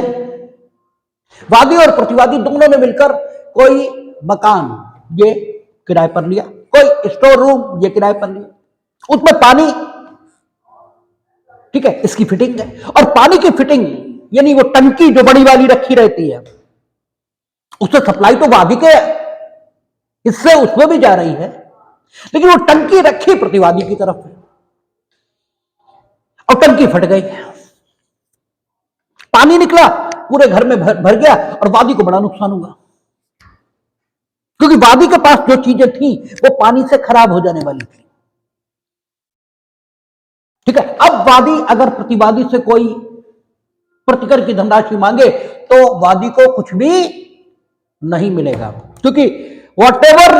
वादी और प्रतिवादी दोनों ने मिलकर कोई मकान ये किराए पर लिया, कोई स्टोर रूम ये किराए पर लिया, उसमें पानी, ठीक है, इसकी फिटिंग है, और पानी की फिटिंग यानी वो टंकी जो बड़ी वाली रखी रहती है उससे सप्लाई तो वादी के हिस्से उसमें भी जा रही है, लेकिन वो टंकी रखी प्रतिवादी की तरफ है और टंकी फट गई, पानी निकला पूरे घर में भर गया और वादी को बड़ा नुकसान हुआ, क्योंकि वादी के पास जो चीजें थी वो पानी से खराब हो जाने वाली थी, ठीक है। अब वादी अगर प्रतिवादी से कोई प्रतिकर की धनराशि मांगे तो वादी को कुछ भी नहीं मिलेगा, क्योंकि whatever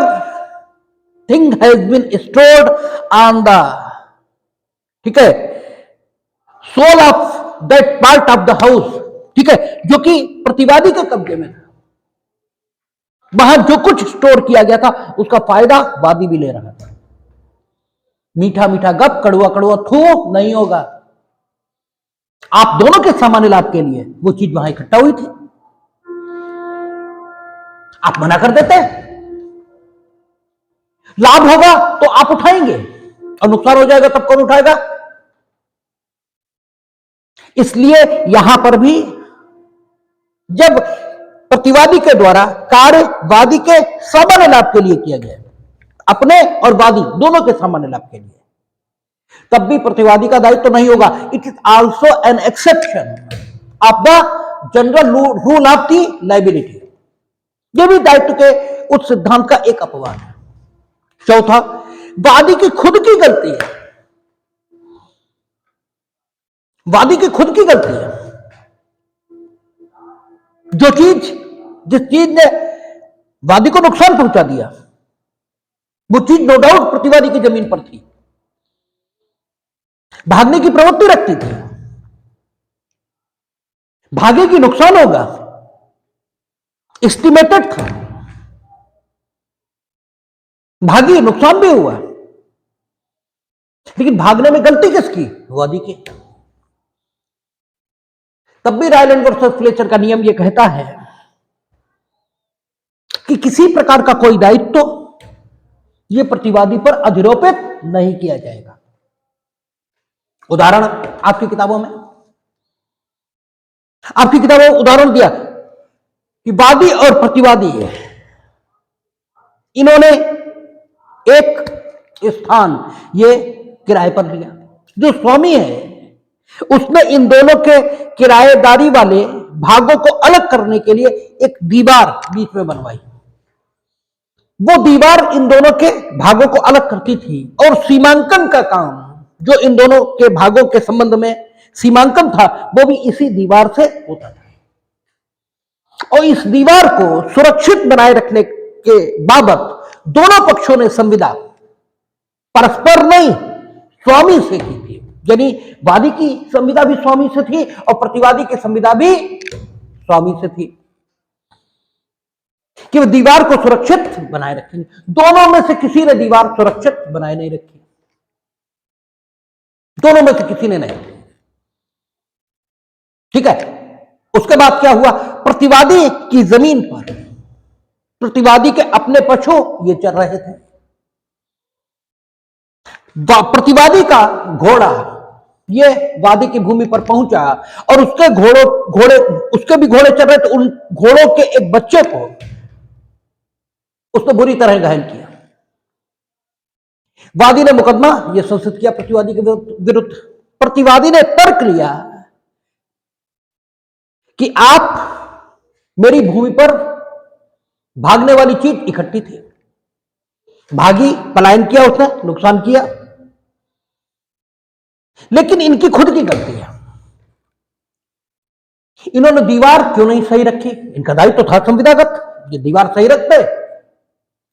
thing has been stored on the, ठीक है, sole of that part of the house, ठीक है, जो कि प्रतिवादी के कब्जे में था, वहां जो कुछ स्टोर किया गया था उसका फायदा वादी भी ले रहा था। मीठा मीठा गप, कड़वा कड़वा थू नहीं होगा। आप दोनों के सामान्य लाभ के लिए वो चीज वहां इकट्ठा हुई थी, आप मना कर देते, लाभ होगा तो आप उठाएंगे और नुकसान हो जाएगा तब कौन उठाएगा। इसलिए यहां पर भी जब प्रतिवादी के द्वारा कार्य वादी के सामान्य लाभ के लिए किया गया, अपने और वादी दोनों के सामान्य लाभ के लिए, तब भी प्रतिवादी का दायित्व तो नहीं होगा। It is also an exception of the general rule of the liability. यह भी दायित्व के उस सिद्धांत का एक अपवाद है। चौथा, वादी की खुद की गलती है, वादी की खुद की गलती है। जो चीज, जिस चीज ने वादी को नुकसान पहुंचा दिया वो चीज नो डाउट प्रतिवादी की जमीन पर थी, भागने की प्रवृत्ति रखती थी, भागेगी नुकसान होगा, एस्टिमेटेड था, भागी नुकसान भी हुआ, लेकिन भागने में गलती किसकी? वादी की। तब भी रायलैंड वर्सेस फ्लेचर का नियम यह कहता है कि किसी प्रकार का कोई दायित्व तो यह प्रतिवादी पर अधिरोपित नहीं किया जाएगा। उदाहरण आपकी किताबों में उदाहरण दिया कि वादी और प्रतिवादी इन्होंने एक स्थान ये किराए पर लिया, जो स्वामी है उसने इन दोनों के किराएदारी वाले भागों को अलग करने के लिए एक दीवार बीच में बनवाई। वो दीवार इन दोनों के भागों को अलग करती थी और सीमांकन का काम जो इन दोनों के भागों के संबंध में सीमांकन था, वो भी इसी दीवार से होता था। और इस दीवार को सुरक्षित बनाए रखने के बाबत दोनों पक्षों ने संविदा परस्पर नहीं, स्वामी से की थी। यानी वादी की संविदा भी स्वामी से थी और प्रतिवादी की संविदा भी स्वामी से थी कि वो दीवार को सुरक्षित बनाए रखेंगे। दोनों में से किसी ने दीवार सुरक्षित बनाए नहीं रखी, दोनों में से किसी ने नहीं। ठीक है, उसके बाद क्या हुआ? प्रतिवादी की जमीन पर प्रतिवादी के अपने पशु ये चल रहे थे। प्रतिवादी का घोड़ा ये वादी की भूमि पर पहुंचा और उसके घोड़े उसके भी घोड़े चल रहे थे। उन घोड़ों के एक बच्चे को उसने बुरी तरह घायल किया। वादी ने मुकदमा यह संसिद्ध किया प्रतिवादी के विरुद्ध। प्रतिवादी ने तर्क लिया कि आप मेरी भूमि पर भागने वाली चीज इकट्ठी थी, भागी, पलायन किया, उसने नुकसान किया, लेकिन इनकी खुद की गलती है। इन्होंने दीवार क्यों नहीं सही रखी? इनका दायित्व तो था संविदागत, ये दीवार सही रखते,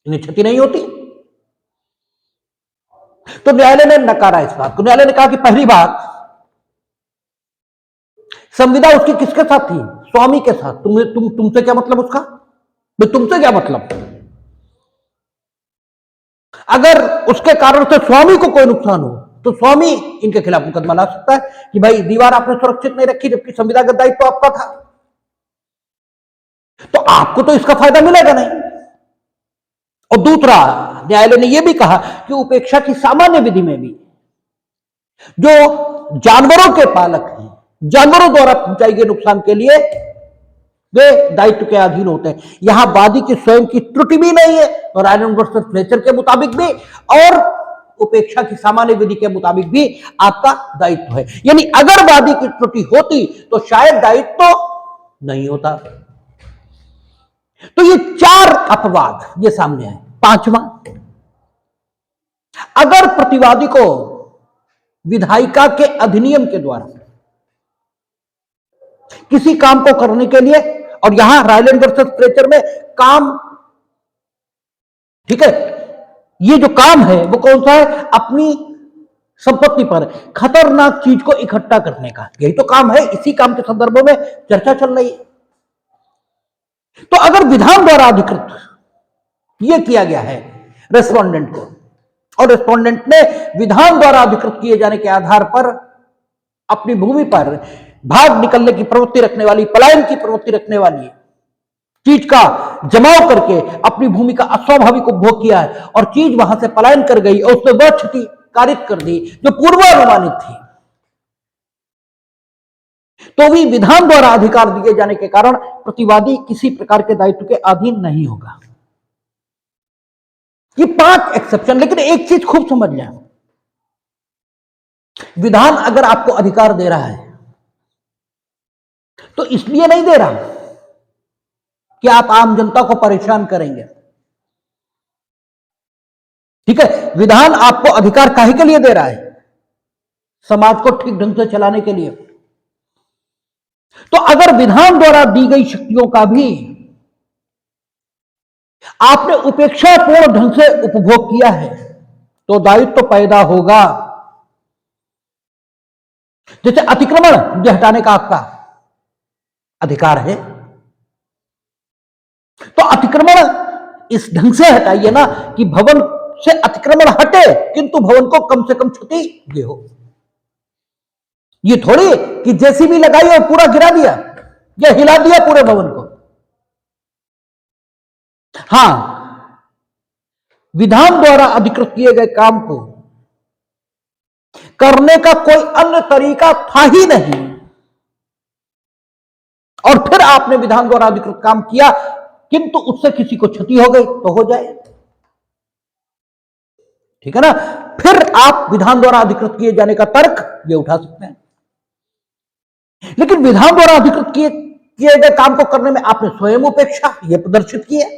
इन्हें क्षति नहीं होती। तो न्यायालय ने नकारा इस बात को। न्यायालय ने कहा कि पहली बात, संविदा उसकी किसके साथ थी? स्वामी के साथ। तुमसे क्या मतलब उसका? तुमसे क्या मतलब? अगर उसके कारण से स्वामी को कोई नुकसान हो तो स्वामी इनके खिलाफ मुकदमा ला सकता है कि भाई दीवार आपने सुरक्षित नहीं रखी, जबकि संविदागत दायित्व तो आपका था, तो आपको तो इसका फायदा मिलेगा नहीं। और दूसरा, न्यायालय ने यह भी कहा कि उपेक्षा की सामान्य विधि में भी जो जानवरों के पालक हैं, जानवरों द्वारा पहुंचाई गए नुकसान के लिए वे दायित्व के अधीन होते हैं। यहां वादी की स्वयं की त्रुटि भी नहीं है और रायलैंड वर्सेस फ्लेचर के मुताबिक भी, और उपेक्षा की सामान्य विधि के मुताबिक भी आपका दायित्व है। यानी अगर वादी की त्रुटि होती तो शायद दायित्व तो नहीं होता। तो ये चार अपवाद ये सामने है। पांचवा, अगर प्रतिवादी को विधायिका के अधिनियम के द्वारा किसी काम को करने के लिए, और यहां रायलैंड वर्सेस फ्लेचर में काम, ठीक है, ये जो काम है वो कौन सा है? अपनी संपत्ति पर खतरनाक चीज को इकट्ठा करने का, यही तो काम है। इसी काम के संदर्भ में चर्चा चल रही है। तो अगर विधान द्वारा अधिकृत यह किया गया है रेस्पोंडेंट को, और रेस्पोंडेंट ने विधान द्वारा अधिकृत किए जाने के आधार पर अपनी भूमि पर भाग निकलने की प्रवृत्ति रखने वाली, पलायन की प्रवृत्ति रखने वाली चीज का जमाव करके अपनी भूमि का अस्वाभाविक उपभोग किया है, और चीज वहां से पलायन कर गई और उसने वह क्षति कारित कर दी जो पूर्वानुमानित थी, तो भी विधान द्वारा अधिकार दिए जाने के कारण प्रतिवादी किसी प्रकार के दायित्व के अधीन नहीं होगा। ये 5 एक्सेप्शन। लेकिन एक चीज खूब समझ लें, विधान अगर आपको अधिकार दे रहा है तो इसलिए नहीं दे रहा कि आप आम जनता को परेशान करेंगे। ठीक है, विधान आपको अधिकार काहे के लिए दे रहा है? समाज को ठीक ढंग से चलाने के लिए। तो अगर विधान द्वारा दी गई शक्तियों का भी आपने उपेक्षापूर्ण ढंग से उपभोग किया है तो दायित्व तो पैदा होगा। जैसे अतिक्रमण हटाने का आपका अधिकार है, तो अतिक्रमण इस ढंग से हटाइए ना कि भवन से अतिक्रमण हटे किंतु भवन को कम से कम क्षति ये हो। ये थोड़ी कि जेसीबी लगाई और पूरा गिरा दिया या हिला दिया पूरे भवन को। हां, विधान द्वारा अधिकृत किए गए काम को करने का कोई अन्य तरीका था ही नहीं, और फिर आपने विधान द्वारा अधिकृत काम किया किंतु उससे किसी को क्षति हो गई तो हो जाए, ठीक है ना। फिर आप विधान द्वारा अधिकृत किए जाने का तर्क ये उठा सकते हैं। लेकिन विधान द्वारा अधिकृत किए गए काम को करने में आपने स्वयं उपेक्षा ये प्रदर्शित की है,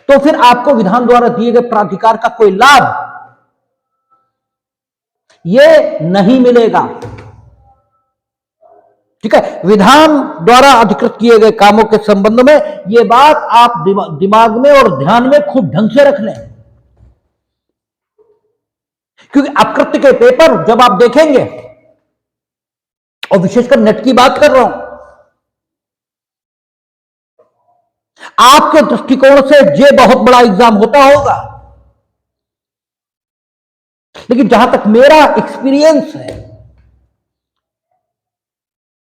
तो फिर आपको विधान द्वारा दिए गए प्राधिकार का कोई लाभ ये नहीं मिलेगा। ठीक है, विधान द्वारा अधिकृत किए गए कामों के संबंध में यह बात आप दिमाग में और ध्यान में खूब ढंग से रख लें, क्योंकि अपकृत्य के पेपर जब आप देखेंगे, और विशेषकर नेट की बात कर रहा हूं, आपके दृष्टिकोण से ये बहुत बड़ा एग्जाम होता होगा, लेकिन जहां तक मेरा एक्सपीरियंस है,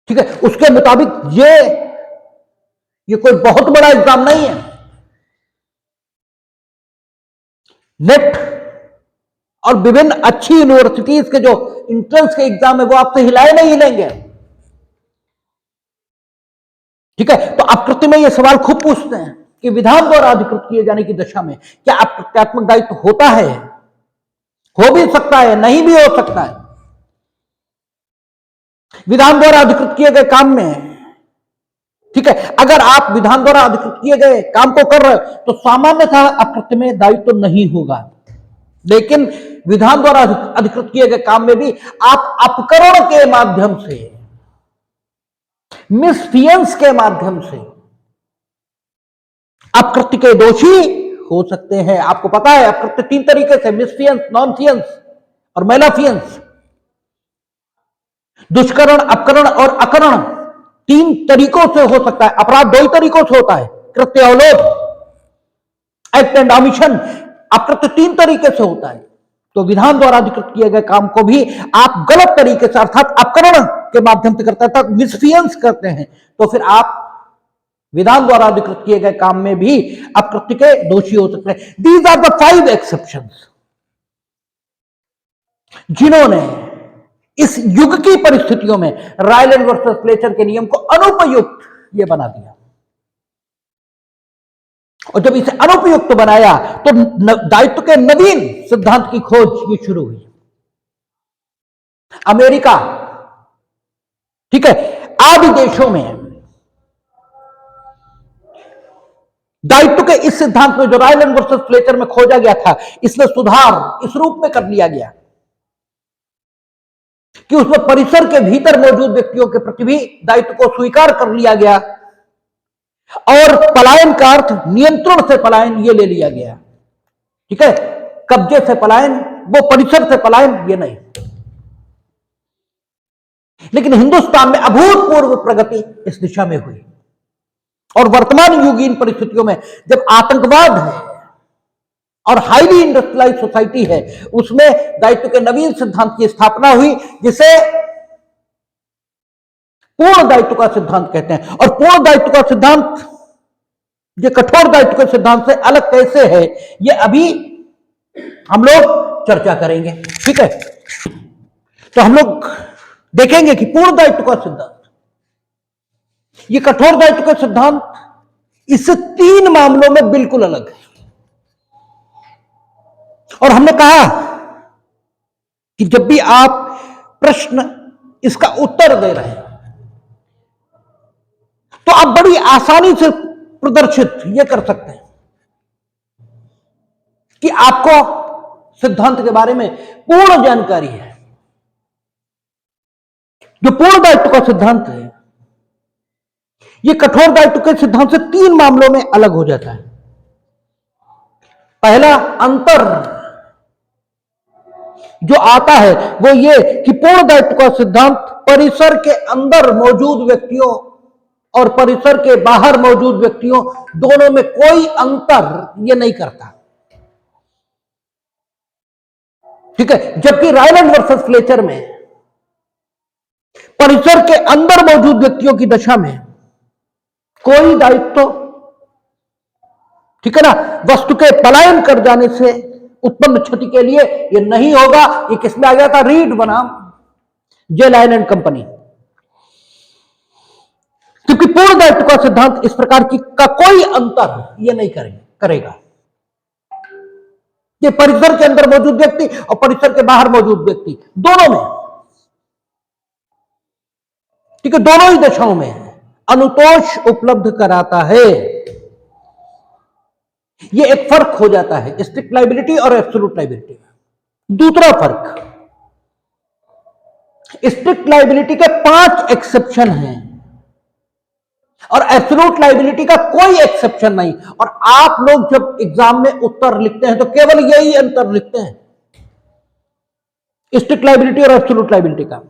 ठीक है, उसके मुताबिक ये कोई बहुत बड़ा एग्जाम नहीं है। नेट और विभिन्न अच्छी यूनिवर्सिटीज के जो एंट्रेंस के एग्जाम है वो आपसे हिलाए नहीं हिलेंगे। ठीक है, तो अपकृत्य में ये सवाल खूब पूछते हैं कि विधान द्वारा अधिकृत किए जाने की दशा में क्या अपकृत्यात्मक दायित्व होता है? हो भी सकता है, नहीं भी हो सकता है। विधान द्वारा अधिकृत किए गए काम में, ठीक है, अगर आप विधान द्वारा अधिकृत किए गए काम को कर रहे तो सामान्यतः अपकृत्य में दायित्व तो नहीं होगा, लेकिन विधान द्वारा अधिकृत किए गए काम में भी आप अपकरण के माध्यम से, मिसफियंस के माध्यम से अपकृत्य के दोषी हो सकते हैं। आपको पता है अपकृत्य 3 तरीके से, मिसफियंस, नॉनफियंस और मेलाफियंस। दुष्करण, अपकरण और अकरण 3 तरीकों से हो सकता है। अपराध 2 ही तरीकों से होता है, कृत्य अवलोप, एक्ट एंड ऑमिशन। अपकृत्य 3 तरीके से होता है। तो विधान द्वारा अधिकृत किए गए काम को भी आप गलत तरीके से अर्थात अपकरण के माध्यम से करते हैं, मिसफियंस करते हैं, तो फिर आप विधान द्वारा अधिकृत किए गए काम में भी अपकृत्य के दोषी हो सकते हैं। दीज आर द 5 एक्सेप्शंस जिन्होंने इस युग की परिस्थितियों में रायलैंड वर्सेस फ्लेचर के नियम को अनुपयुक्त ये बना दिया। और जब इसे अनुपयुक्त बनाया तो दायित्व के नवीन सिद्धांत की खोज ये शुरू हुई। अमेरिका, ठीक है, आदि देशों में दायित्व के इस सिद्धांत में जो रायलैंड वर्सेस फ्लेचर में खोजा गया था, इसमें सुधार इस रूप में कर लिया गया कि उसमें परिसर के भीतर मौजूद व्यक्तियों के प्रति भी दायित्व को स्वीकार कर लिया गया और पलायन का अर्थ नियंत्रण से पलायन ये ले लिया गया। ठीक है, कब्जे से पलायन, वो परिसर से पलायन ये नहीं। लेकिन हिंदुस्तान में अभूतपूर्व प्रगति इस दिशा में हुई और वर्तमान युगीन परिस्थितियों में जब आतंकवाद है और हाईली इंडस्ट्रियलाइज सोसाइटी है, उसमें दायित्व के नवीन सिद्धांत की स्थापना हुई जिसे पूर्ण दायित्व का सिद्धांत कहते हैं। और पूर्ण दायित्व का सिद्धांत ये कठोर दायित्व के सिद्धांत से अलग कैसे है, ये अभी हम लोग चर्चा करेंगे। ठीक है, तो हम लोग देखेंगे कि पूर्ण दायित्व का सिद्धांत, ये कठोर दायित्व का सिद्धांत इससे 3 मामलों में बिल्कुल अलग है। और हमने कहा कि जब भी आप प्रश्न इसका उत्तर दे रहे हैं तो आप बड़ी आसानी से प्रदर्शित ये कर सकते हैं कि आपको सिद्धांत के बारे में पूर्ण जानकारी है। जो पूर्ण दायित्व का सिद्धांत है ये कठोर दायित्व के सिद्धांत से 3 मामलों में अलग हो जाता है। पहला अंतर जो आता है वो ये कि पूर्ण दायित्व का सिद्धांत परिसर के अंदर मौजूद व्यक्तियों और परिसर के बाहर मौजूद व्यक्तियों दोनों में कोई अंतर ये नहीं करता। ठीक है, जबकि रायलैंड वर्सेस फ्लेचर में परिसर के अंदर मौजूद व्यक्तियों की दशा में कोई दायित्व, ठीक है ना, वस्तु के पलायन कर जाने से उत्पन्न क्षति के लिए ये नहीं होगा। ये किसमें आ गया था? रीड बनाम जे लायन एंड कंपनी। क्योंकि पूर्ण दायित्व का सिद्धांत इस प्रकार की का कोई अंतर ये नहीं करेगा। ये परिसर के अंदर मौजूद व्यक्ति और परिसर के बाहर मौजूद व्यक्ति दोनों में, ठीक है, दोनों ही दशाओं में अनुतोष उपलब्ध कराता है। ये एक फर्क हो जाता है स्ट्रिक्ट लायबिलिटी और एब्सोल्यूट लायबिलिटी। दूसरा फर्क स्ट्रिक्ट लाइबिलिटी के 5 एक्सेप्शन हैं और एब्सोल्यूट लाइबिलिटी का कोई एक्सेप्शन नहीं। और आप लोग जब एग्जाम में उत्तर लिखते हैं तो केवल यही अंतर लिखते हैं, स्ट्रिक्ट लाइबिलिटी और एब्सोल्यूट लाइबिलिटी का।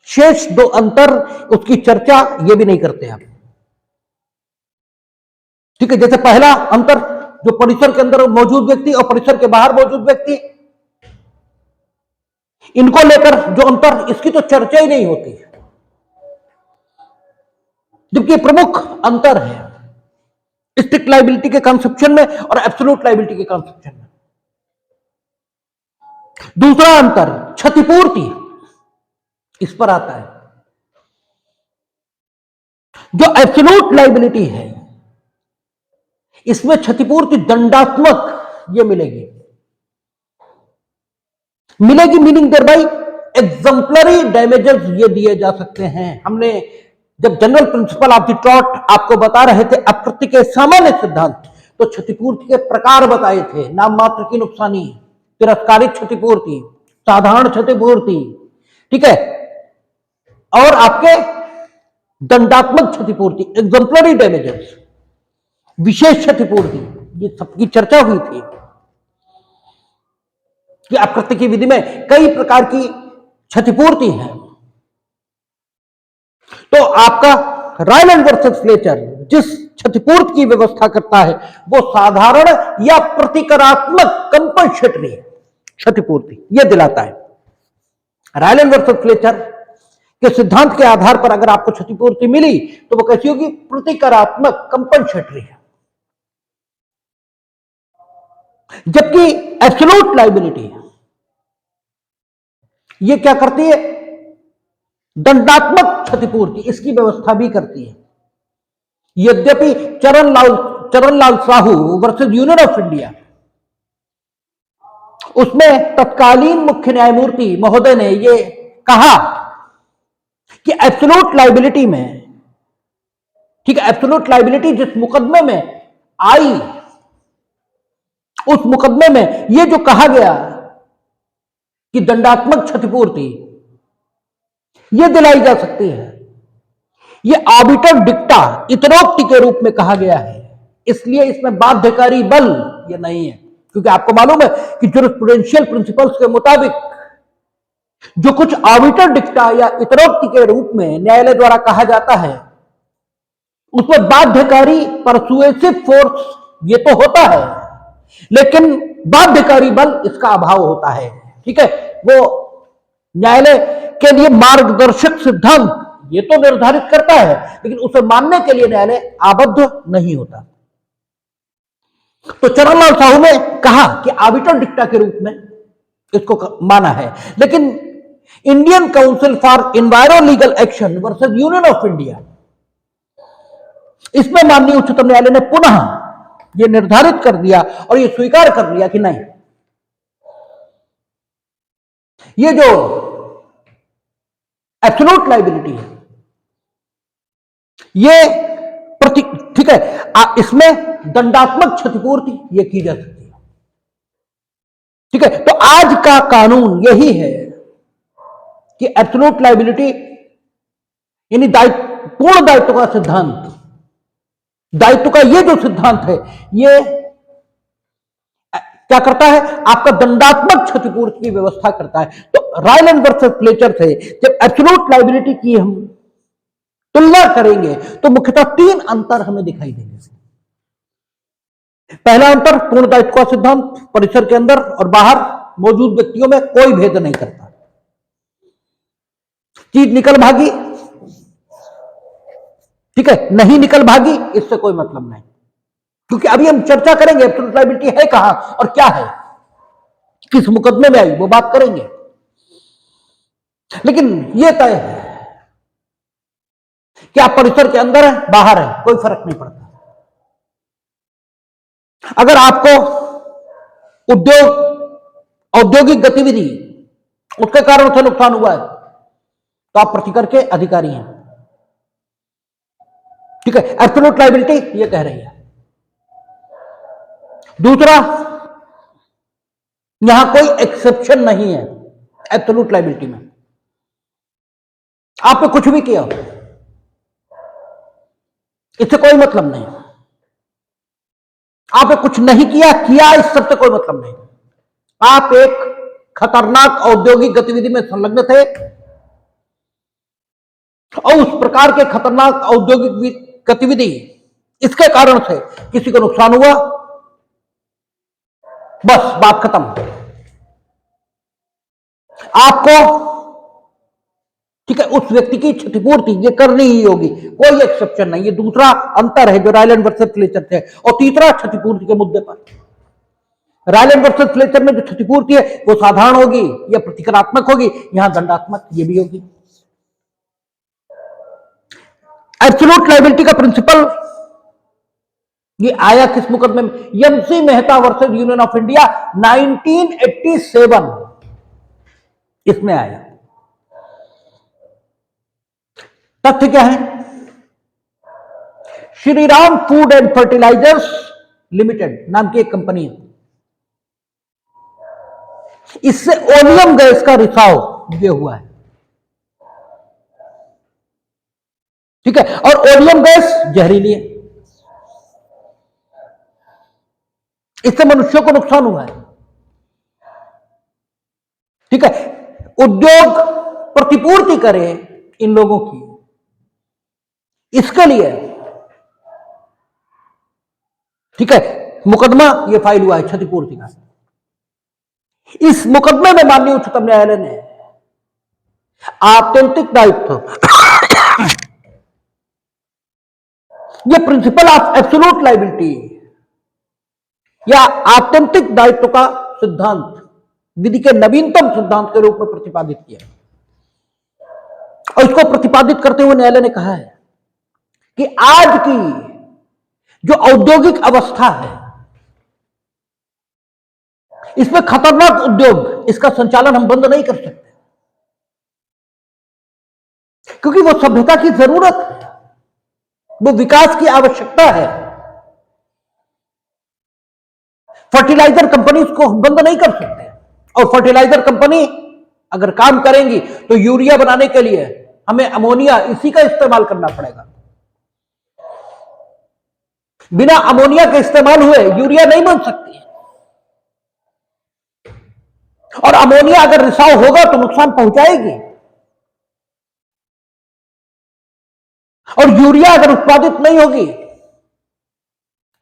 शेष 2 अंतर, उसकी चर्चा ये भी नहीं करते आप। ठीक है, जैसे पहला अंतर, जो परिसर के अंदर मौजूद व्यक्ति और परिसर के बाहर मौजूद व्यक्ति, इनको लेकर जो अंतर, इसकी तो चर्चा ही नहीं होती, जबकि प्रमुख अंतर है स्ट्रिक्ट लाइबिलिटी के कंसेप्शन में और एब्सोल्यूट लाइबिलिटी के कंसेप्शन में। दूसरा अंतर क्षतिपूर्ति, इस पर आता है। जो एब्सोल्यूट लाइबिलिटी है इसमें क्षतिपूर्ति दंडात्मक ये मिलेगी मीनिंग देयर बाई एग्जम्पलरी डैमेजेस ये दिए जा सकते हैं। हमने जब general principle of the tort आपको बता रहे थे अपकृत्य के सामान्य सिद्धांत, तो क्षतिपूर्ति के प्रकार बताए थे, नाम मात्र की नुकसानी, तिरस्कारित क्षतिपूर्ति, साधारण क्षतिपूर्ति, ठीक है, और आपके दंडात्मक क्षतिपूर्ति, एग्जम्पलरी डैमेजेस, विशेष क्षतिपूर्ति, ये सबकी चर्चा हुई थी कि अपकृत्य की विधि में कई प्रकार की क्षतिपूर्ति है। तो आपका रायलैंड वर्सेस फ्लेचर जिस क्षतिपूर्ति की व्यवस्था करता है वो साधारण या प्रतिकारात्मक कंपनसेटरी क्षतिपूर्ति ये दिलाता है। रायलैंड वर्सेस फ्लेचर के सिद्धांत के आधार पर अगर आपको क्षतिपूर्ति मिली तो वो कैसी होगी? प्रतिकारात्मक कंपनसेटरी है। जबकि एब्सोल्यूट लायबिलिटी ये क्या करती है? दंडात्मक क्षतिपूर्ति इसकी व्यवस्था भी करती है। यद्यपि Charanlal Sahu versus union of India, उसमें तत्कालीन मुख्य न्यायमूर्ति महोदय ने ये कहा कि एब्सोल्यूट लायबिलिटी में, ठीक है, एब्सोल्यूट लायबिलिटी जिस मुकदमे में आई उस मुकदमे में ये जो कहा गया कि दंडात्मक क्षतिपूर्ति ये दिलाई जा सकती है, ये आर्बिटर डिक्टा इतरोक्ति के रूप में कहा गया है, इसलिए इसमें बाध्यकारी बल ये नहीं है। क्योंकि आपको मालूम है कि ज्यूरिस्प्रूडेंशियल प्रिंसिपल्स के मुताबिक जो कुछ आर्बिटर डिक्टा या इतरोक्ति के रूप में न्यायालय द्वारा कहा जाता है उसमें बाध्यकारी परसुएसिव फोर्स ये तो होता है, लेकिन बाध्यकारी बल इसका अभाव होता है। ठीक है, वो न्यायालय के लिए मार्गदर्शक सिद्धांत ये तो निर्धारित करता है, लेकिन उसे मानने के लिए न्यायालय आबद्ध नहीं होता। तो चरणलाल साहू ने कहा कि आर्बिटर डिक्टा के रूप में इसको माना है, लेकिन Indian council for इन्वायरो legal action versus union of India, इसमें माननीय उच्चतम न्यायालय ने पुनः यह निर्धारित कर दिया और यह स्वीकार कर लिया कि नहीं, ये जो एब्सोल्यूट लायबिलिटी है ये ठीक है, इसमें दंडात्मक क्षतिपूर्ति ये की जा सकती है। ठीक है, तो आज का कानून यही है कि एब्सोल्यूट लायबिलिटी यानी पूर्ण दायित्व का सिद्धांत, दायित्व का ये जो सिद्धांत है ये क्या करता है? आपका दंडात्मक क्षतिपूर्ति की व्यवस्था करता है। तो रायलैंड वर्सेस फ्लेचर से जब एब्सोल्यूट लायबिलिटी की हम तुलना करेंगे तो मुख्यतः 3 अंतर हमें दिखाई देंगे। पहला अंतर, पूर्ण दायित्व का सिद्धांत परिसर के अंदर और बाहर मौजूद व्यक्तियों में कोई भेद नहीं करता। चीज निकल भागी, ठीक है, नहीं निकल भागी, इससे कोई मतलब नहीं, क्योंकि अभी हम चर्चा करेंगे एब्सोल्यूट लायबिलिटी है कहां और क्या है, किस मुकदमे में आई, वो बात करेंगे। लेकिन यह तय है कि आप परिसर के अंदर है बाहर है कोई फर्क नहीं पड़ता। अगर आपको औद्योगिक गतिविधि उसके कारण से नुकसान हुआ है तो आप प्रतिकर के अधिकारी हैं। ठीक है, एब्सोल्यूट लायबिलिटी ये कह रही है। दूसरा, यहां कोई एक्सेप्शन नहीं है एब्सोल्यूट लायबिलिटी में। आपने कुछ भी किया, इससे कोई मतलब नहीं। आपने कुछ नहीं किया, किया, इस सबसे कोई मतलब नहीं। आप एक खतरनाक औद्योगिक गतिविधि में संलग्न थे और उस प्रकार के खतरनाक औद्योगिक गतिविधि इसके कारण से किसी को नुकसान हुआ, बस बात खत्म। आपको, ठीक है, उस व्यक्ति की क्षतिपूर्ति ये करनी ही होगी, कोई एक्सेप्शन नहीं। ये दूसरा अंतर है जो रायलैंड वर्सेस फ्लेचर है। और तीसरा, क्षतिपूर्ति के मुद्दे पर रायलैंड वर्सेस फ्लेचर में जो क्षतिपूर्ति है वो साधारण होगी या प्रतिकारात्मक होगी, यहां दंडात्मक ये भी होगी। एब्सोल्यूट लायबिलिटी का प्रिंसिपल ये आया किस मुकदमे में? MC Mehta versus union of India 1987, इसमें आया। तथ्य क्या है? Shriram food and fertilizers limited नाम की एक कंपनी है, इससे ओलियम गैस का रिसाव ये हुआ है, ठीक है, और ओलियम गैस जहरीली है, इससे मनुष्यों को नुकसान हुआ है, ठीक है। उद्योग प्रतिपूर्ति करे इन लोगों की, इसके लिए, ठीक है, मुकदमा ये फाइल हुआ है क्षतिपूर्ति का। इस मुकदमे में माननीय उच्चतम न्यायालय ने आत्यंतिक दायित्व, ये प्रिंसिपल ऑफ एब्सोल्यूट लायबिलिटी या आत्यंतिक दायित्व का सिद्धांत विधि के नवीनतम सिद्धांत के रूप में प्रतिपादित किया। और इसको प्रतिपादित करते हुए न्यायालय ने कहा है कि आज की जो औद्योगिक अवस्था है, इसमें खतरनाक उद्योग, इसका संचालन हम बंद नहीं कर सकते, क्योंकि वो सभ्यता की जरूरत है, वो विकास की आवश्यकता है। फर्टिलाइजर कंपनी को हम बंद नहीं कर सकते, और फर्टिलाइजर कंपनी अगर काम करेंगी तो यूरिया बनाने के लिए हमें अमोनिया इसी का इस्तेमाल करना पड़ेगा। बिना अमोनिया के इस्तेमाल हुए यूरिया नहीं बन सकती है, और अमोनिया अगर रिसाव होगा तो नुकसान पहुंचाएगी, और यूरिया अगर उत्पादित नहीं होगी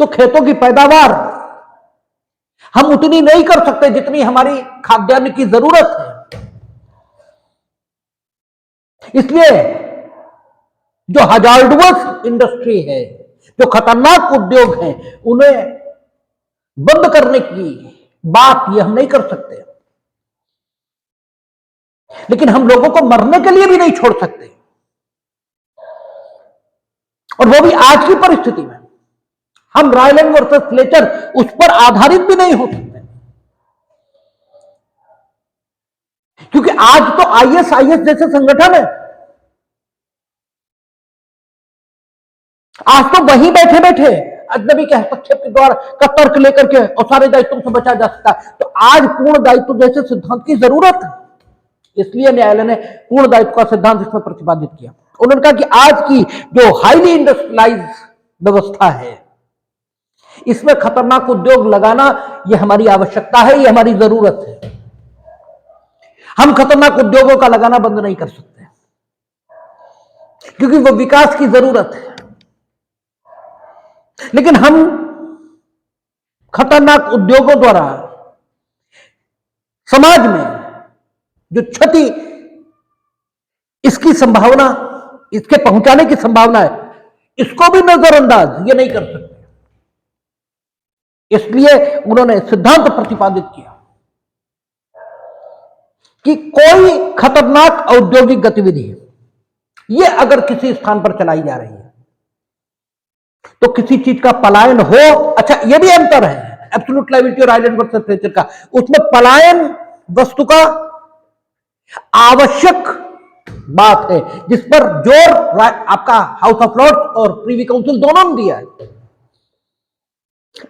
तो खेतों की पैदावार हम उतनी नहीं कर सकते जितनी हमारी खाद्यान्न की जरूरत है। इसलिए जो हजार्डवस इंडस्ट्री है, जो खतरनाक उद्योग हैं, उन्हें बंद करने की बात ये हम नहीं कर सकते, लेकिन हम लोगों को मरने के लिए भी नहीं छोड़ सकते, और वो भी आज की परिस्थिति में। हम रायलैंड वर्सेस फ्लेचर उस पर आधारित भी नहीं हो सकते, क्योंकि आज तो आईएसआईएस जैसे संगठन है, आज तो वहीं बैठे बैठे अजनबी के हस्तक्षेप के द्वारा का तर्क लेकर के और सारे दायित्वों से बचा जा सकता है। तो आज पूर्ण दायित्व जैसे सिद्धांत की जरूरत है, इसलिए न्यायालय ने पूर्ण दायित्व का सिद्धांत इसमें प्रतिपादित किया। उन्होंने कहा कि आज की जो हाईली इंडस्ट्रियलाइज व्यवस्था है, इसमें खतरनाक उद्योग लगाना यह हमारी आवश्यकता है, यह हमारी जरूरत है। हम खतरनाक उद्योगों का लगाना बंद नहीं कर सकते, क्योंकि वो विकास की जरूरत है, लेकिन हम खतरनाक उद्योगों द्वारा समाज में जो क्षति, इसकी संभावना, इसके पहुंचाने की संभावना है, इसको भी नजरअंदाज ये नहीं कर सकते। इसलिए उन्होंने सिद्धांत प्रतिपादित किया कि कोई खतरनाक औद्योगिक गतिविधि ये अगर किसी स्थान पर चलाई जा रही है तो किसी चीज का पलायन हो, अच्छा ये भी अंतर है एब्सोल्यूट लायबिलिटी और रायलैंड वर्सेस फ्लेचर का। उसमें पलायन वस्तु का आवश्यक बात है, जिस पर जोर आपका हाउस ऑफ लॉर्ड्स और प्रीवी काउंसिल दोनों ने दिया है।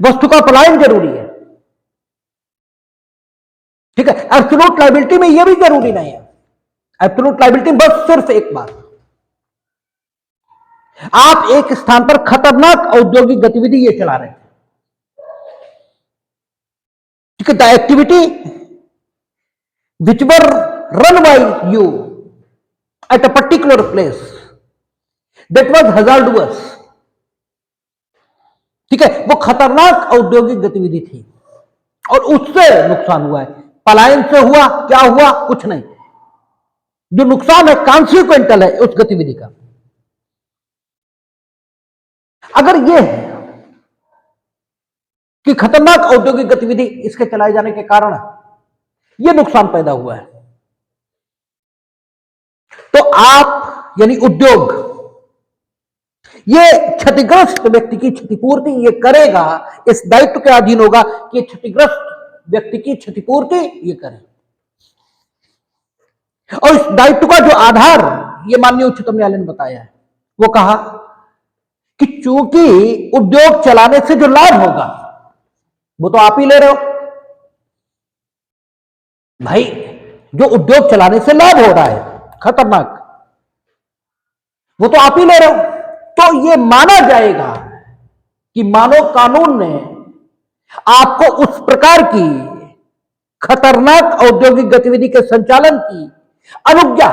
वस्तु का पलायन जरूरी है, ठीक है। एब्सोल्यूट लायबिलिटी में यह भी जरूरी नहीं है। एब्सोल्यूट लायबिलिटी बस सिर्फ एक बार, आप एक स्थान पर खतरनाक औद्योगिक गतिविधि ये चला रहे थे, ठीक है, the activity which were run by you at a particular place that was hazardous, ठीक है, वो खतरनाक औद्योगिक गतिविधि थी और उससे नुकसान हुआ है। पलायन से हुआ क्या हुआ, कुछ नहीं, जो नुकसान है कॉन्सिक्वेंटल है उस गतिविधि का। अगर यह है कि खतरनाक औद्योगिक गतिविधि इसके चलाए जाने के कारण यह नुकसान पैदा हुआ है, तो आप यानी उद्योग ये क्षतिग्रस्त व्यक्ति की क्षतिपूर्ति ये करेगा, इस दायित्व के अधीन होगा कि क्षतिग्रस्त व्यक्ति की क्षतिपूर्ति ये करे। और इस दायित्व का जो आधार ये माननीय उच्चतम न्यायालय ने बताया है, वो कहा कि चूंकि उद्योग चलाने से जो लाभ होगा वो तो आप ही ले रहे हो भाई, जो उद्योग चलाने से लाभ हो रहा है खतरनाक, वो तो आप ही ले रहे हो, तो ये माना जाएगा कि मानव कानून ने आपको उस प्रकार की खतरनाक औद्योगिक गतिविधि के संचालन की अनुज्ञा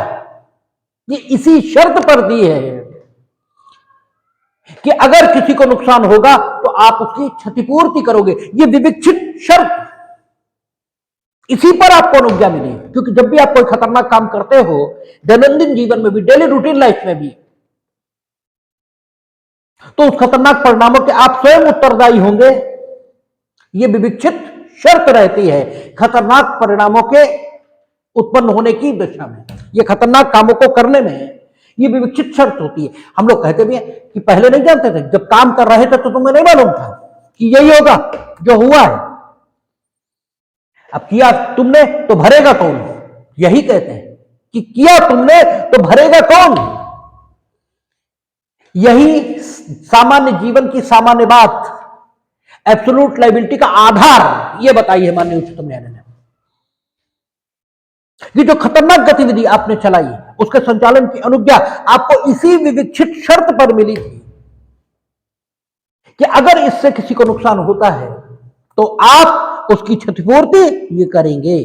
ये इसी शर्त पर दी है कि अगर किसी को नुकसान होगा तो आप उसकी क्षतिपूर्ति करोगे। ये विविक्षित शर्त इसी पर आपको अनुज्ञा मिली, क्योंकि जब भी आप कोई खतरनाक काम करते हो दैनंदिन जीवन में भी, डेली रूटीन लाइफ में भी, तो उस खतरनाक परिणामों के आप स्वयं उत्तरदायी होंगे। यह विविक्षित शर्त रहती है खतरनाक परिणामों के उत्पन्न होने की दशा में, यह खतरनाक कामों को करने में यह विविक्षित शर्त होती है। हम लोग कहते भी हैं कि पहले नहीं जानते थे, जब काम कर रहे थे तो तुम्हें नहीं मालूम था कि यही होगा जो हुआ है, अब किया तुमने तो भरेगा कौन, यही कहते हैं कि किया तुमने तो भरेगा कौन। यही सामान्य जीवन की सामान्य बात, एब्सोल्यूट लायबिलिटी का आधार यह बताई है माननीय उच्चतम न्यायालय ने कि जो खतरनाक गतिविधि आपने चलाई उसके संचालन की अनुज्ञा आपको इसी विविक्षित शर्त पर मिली थी कि अगर इससे किसी को नुकसान होता है तो आप उसकी क्षतिपूर्ति ये करेंगे।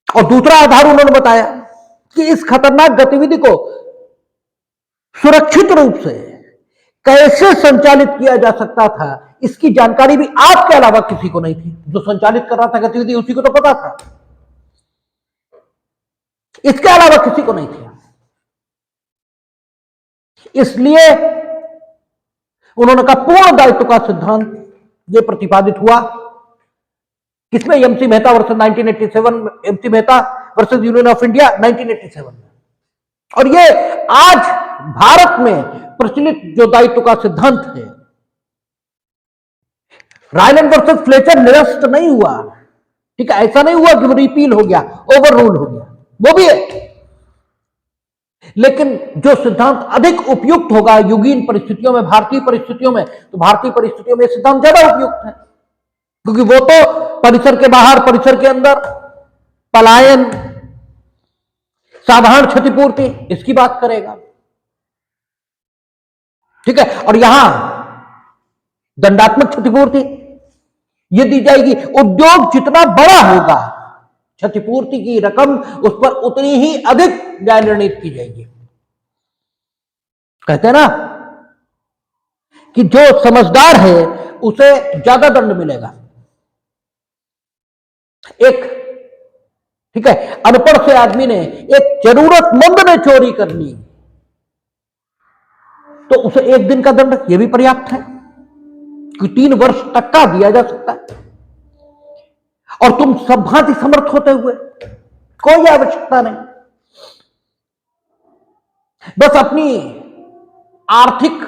और दूसरा आधार उन्होंने बताया कि इस खतरनाक गतिविधि को सुरक्षित रूप से कैसे संचालित किया जा सकता था, इसकी जानकारी भी आपके अलावा किसी को नहीं थी। जो संचालित कर रहा था गतिविधि उसी को तो पता था, इसके अलावा किसी को नहीं थी। इसलिए उन्होंने कहा पूर्ण दायित्व का सिद्धांत यह प्रतिपादित हुआ किसमें, MC Mehta versus 1987, MC Mehta versus union of India 1987 में। और ये आज भारत में प्रचलित जो दायित्व का सिद्धांत है, रायलैंड वर्सेस फ्लेचर निरस्त नहीं हुआ, ठीक है, ऐसा नहीं हुआ कि वो रिपील हो गया, ओवर रूल हो गया, वो भी है, लेकिन जो सिद्धांत अधिक उपयुक्त होगा युगीन परिस्थितियों में, भारतीय परिस्थितियों में, तो भारतीय परिस्थितियों में सिद्धांत ज्यादा उपयुक्त है, क्योंकि वो तो परिसर के बाहर, परिसर के अंदर पलायन, साधारण क्षतिपूर्ति इसकी बात करेगा, ठीक है। और यहां दंडात्मक क्षतिपूर्ति ये दी जाएगी। उद्योग जितना बड़ा होगा क्षतिपूर्ति की रकम उस पर उतनी ही अधिक न्याय निर्णीत की जाएगी। कहते हैं ना कि जो समझदार है उसे ज्यादा दंड मिलेगा। एक, ठीक है, अनपढ़ से आदमी ने, एक जरूरतमंद ने चोरी कर ली तो उसे एक दिन का दंड यह भी पर्याप्त है कि 3 वर्ष तक का दिया जा सकता है। और तुम सब भांति समर्थ होते हुए, कोई आवश्यकता नहीं, बस अपनी आर्थिक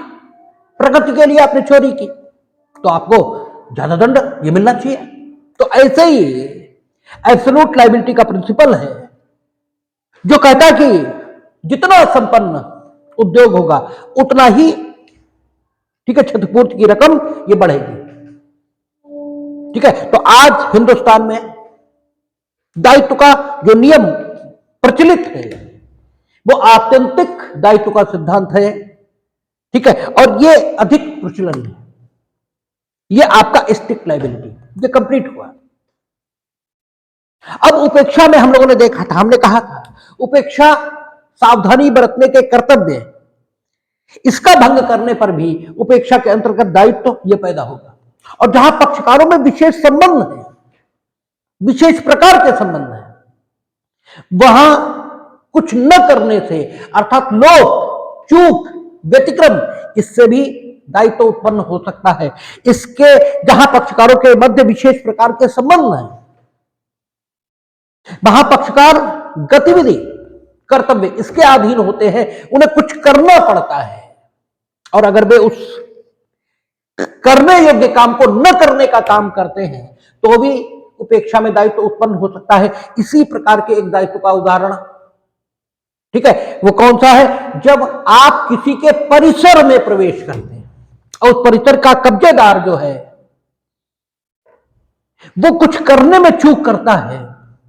प्रगति के लिए आपने चोरी की तो आपको ज्यादा दंड ये मिलना चाहिए। तो ऐसे ही एब्सोल्यूट लायबिलिटी का प्रिंसिपल है जो कहता है कि जितना संपन्न उद्योग होगा उतना ही, ठीक है, क्षतिपूर्ति की रकम ये बढ़ेगी, ठीक है। तो आज हिंदुस्तान में दायित्व का जो नियम प्रचलित है, वो आत्यंतिक दायित्व का सिद्धांत है, ठीक है, और ये अधिक प्रचलन है। ये आपका स्ट्रिक्ट लायबिलिटी, ये कंप्लीट हुआ। अब उपेक्षा में हम लोगों ने देखा था, हमने कहा था उपेक्षा सावधानी बरतने के कर्तव्य है, इसका भंग करने पर भी उपेक्षा के अंतर्गत दायित्व ये पैदा होगा। और जहां पक्षकारों में विशेष संबंध है, विशेष प्रकार के संबंध है, वहां कुछ न करने से अर्थात लोप, चूक, व्यतिक्रम, इससे भी दायित्व उत्पन्न हो सकता है। इसके जहां पक्षकारों के मध्य विशेष प्रकार के संबंध हैं, वहां पक्षकार गतिविधि, कर्तव्य इसके अधीन होते हैं, उन्हें कुछ करना पड़ता है, और अगर वे उस करने योग्य काम को न करने का काम करते हैं तो भी उपेक्षा में दायित्व उत्पन्न हो सकता है। इसी प्रकार के एक दायित्व का उदाहरण, ठीक है, वो कौन सा है? जब आप किसी के परिसर में प्रवेश करते हैं और उस परिसर का कब्जेदार जो है वो कुछ करने में चूक करता है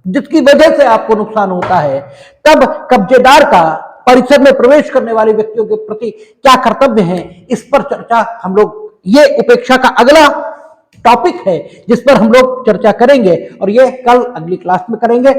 जिसकी वजह से आपको नुकसान होता है, तब कब्जेदार का परिसर में प्रवेश करने वाले व्यक्तियों के प्रति क्या कर्तव्य है, इस पर चर्चा हम लोग, ये उपेक्षा का अगला टॉपिक है जिस पर हम लोग चर्चा करेंगे, और ये कल अगली क्लास में करेंगे।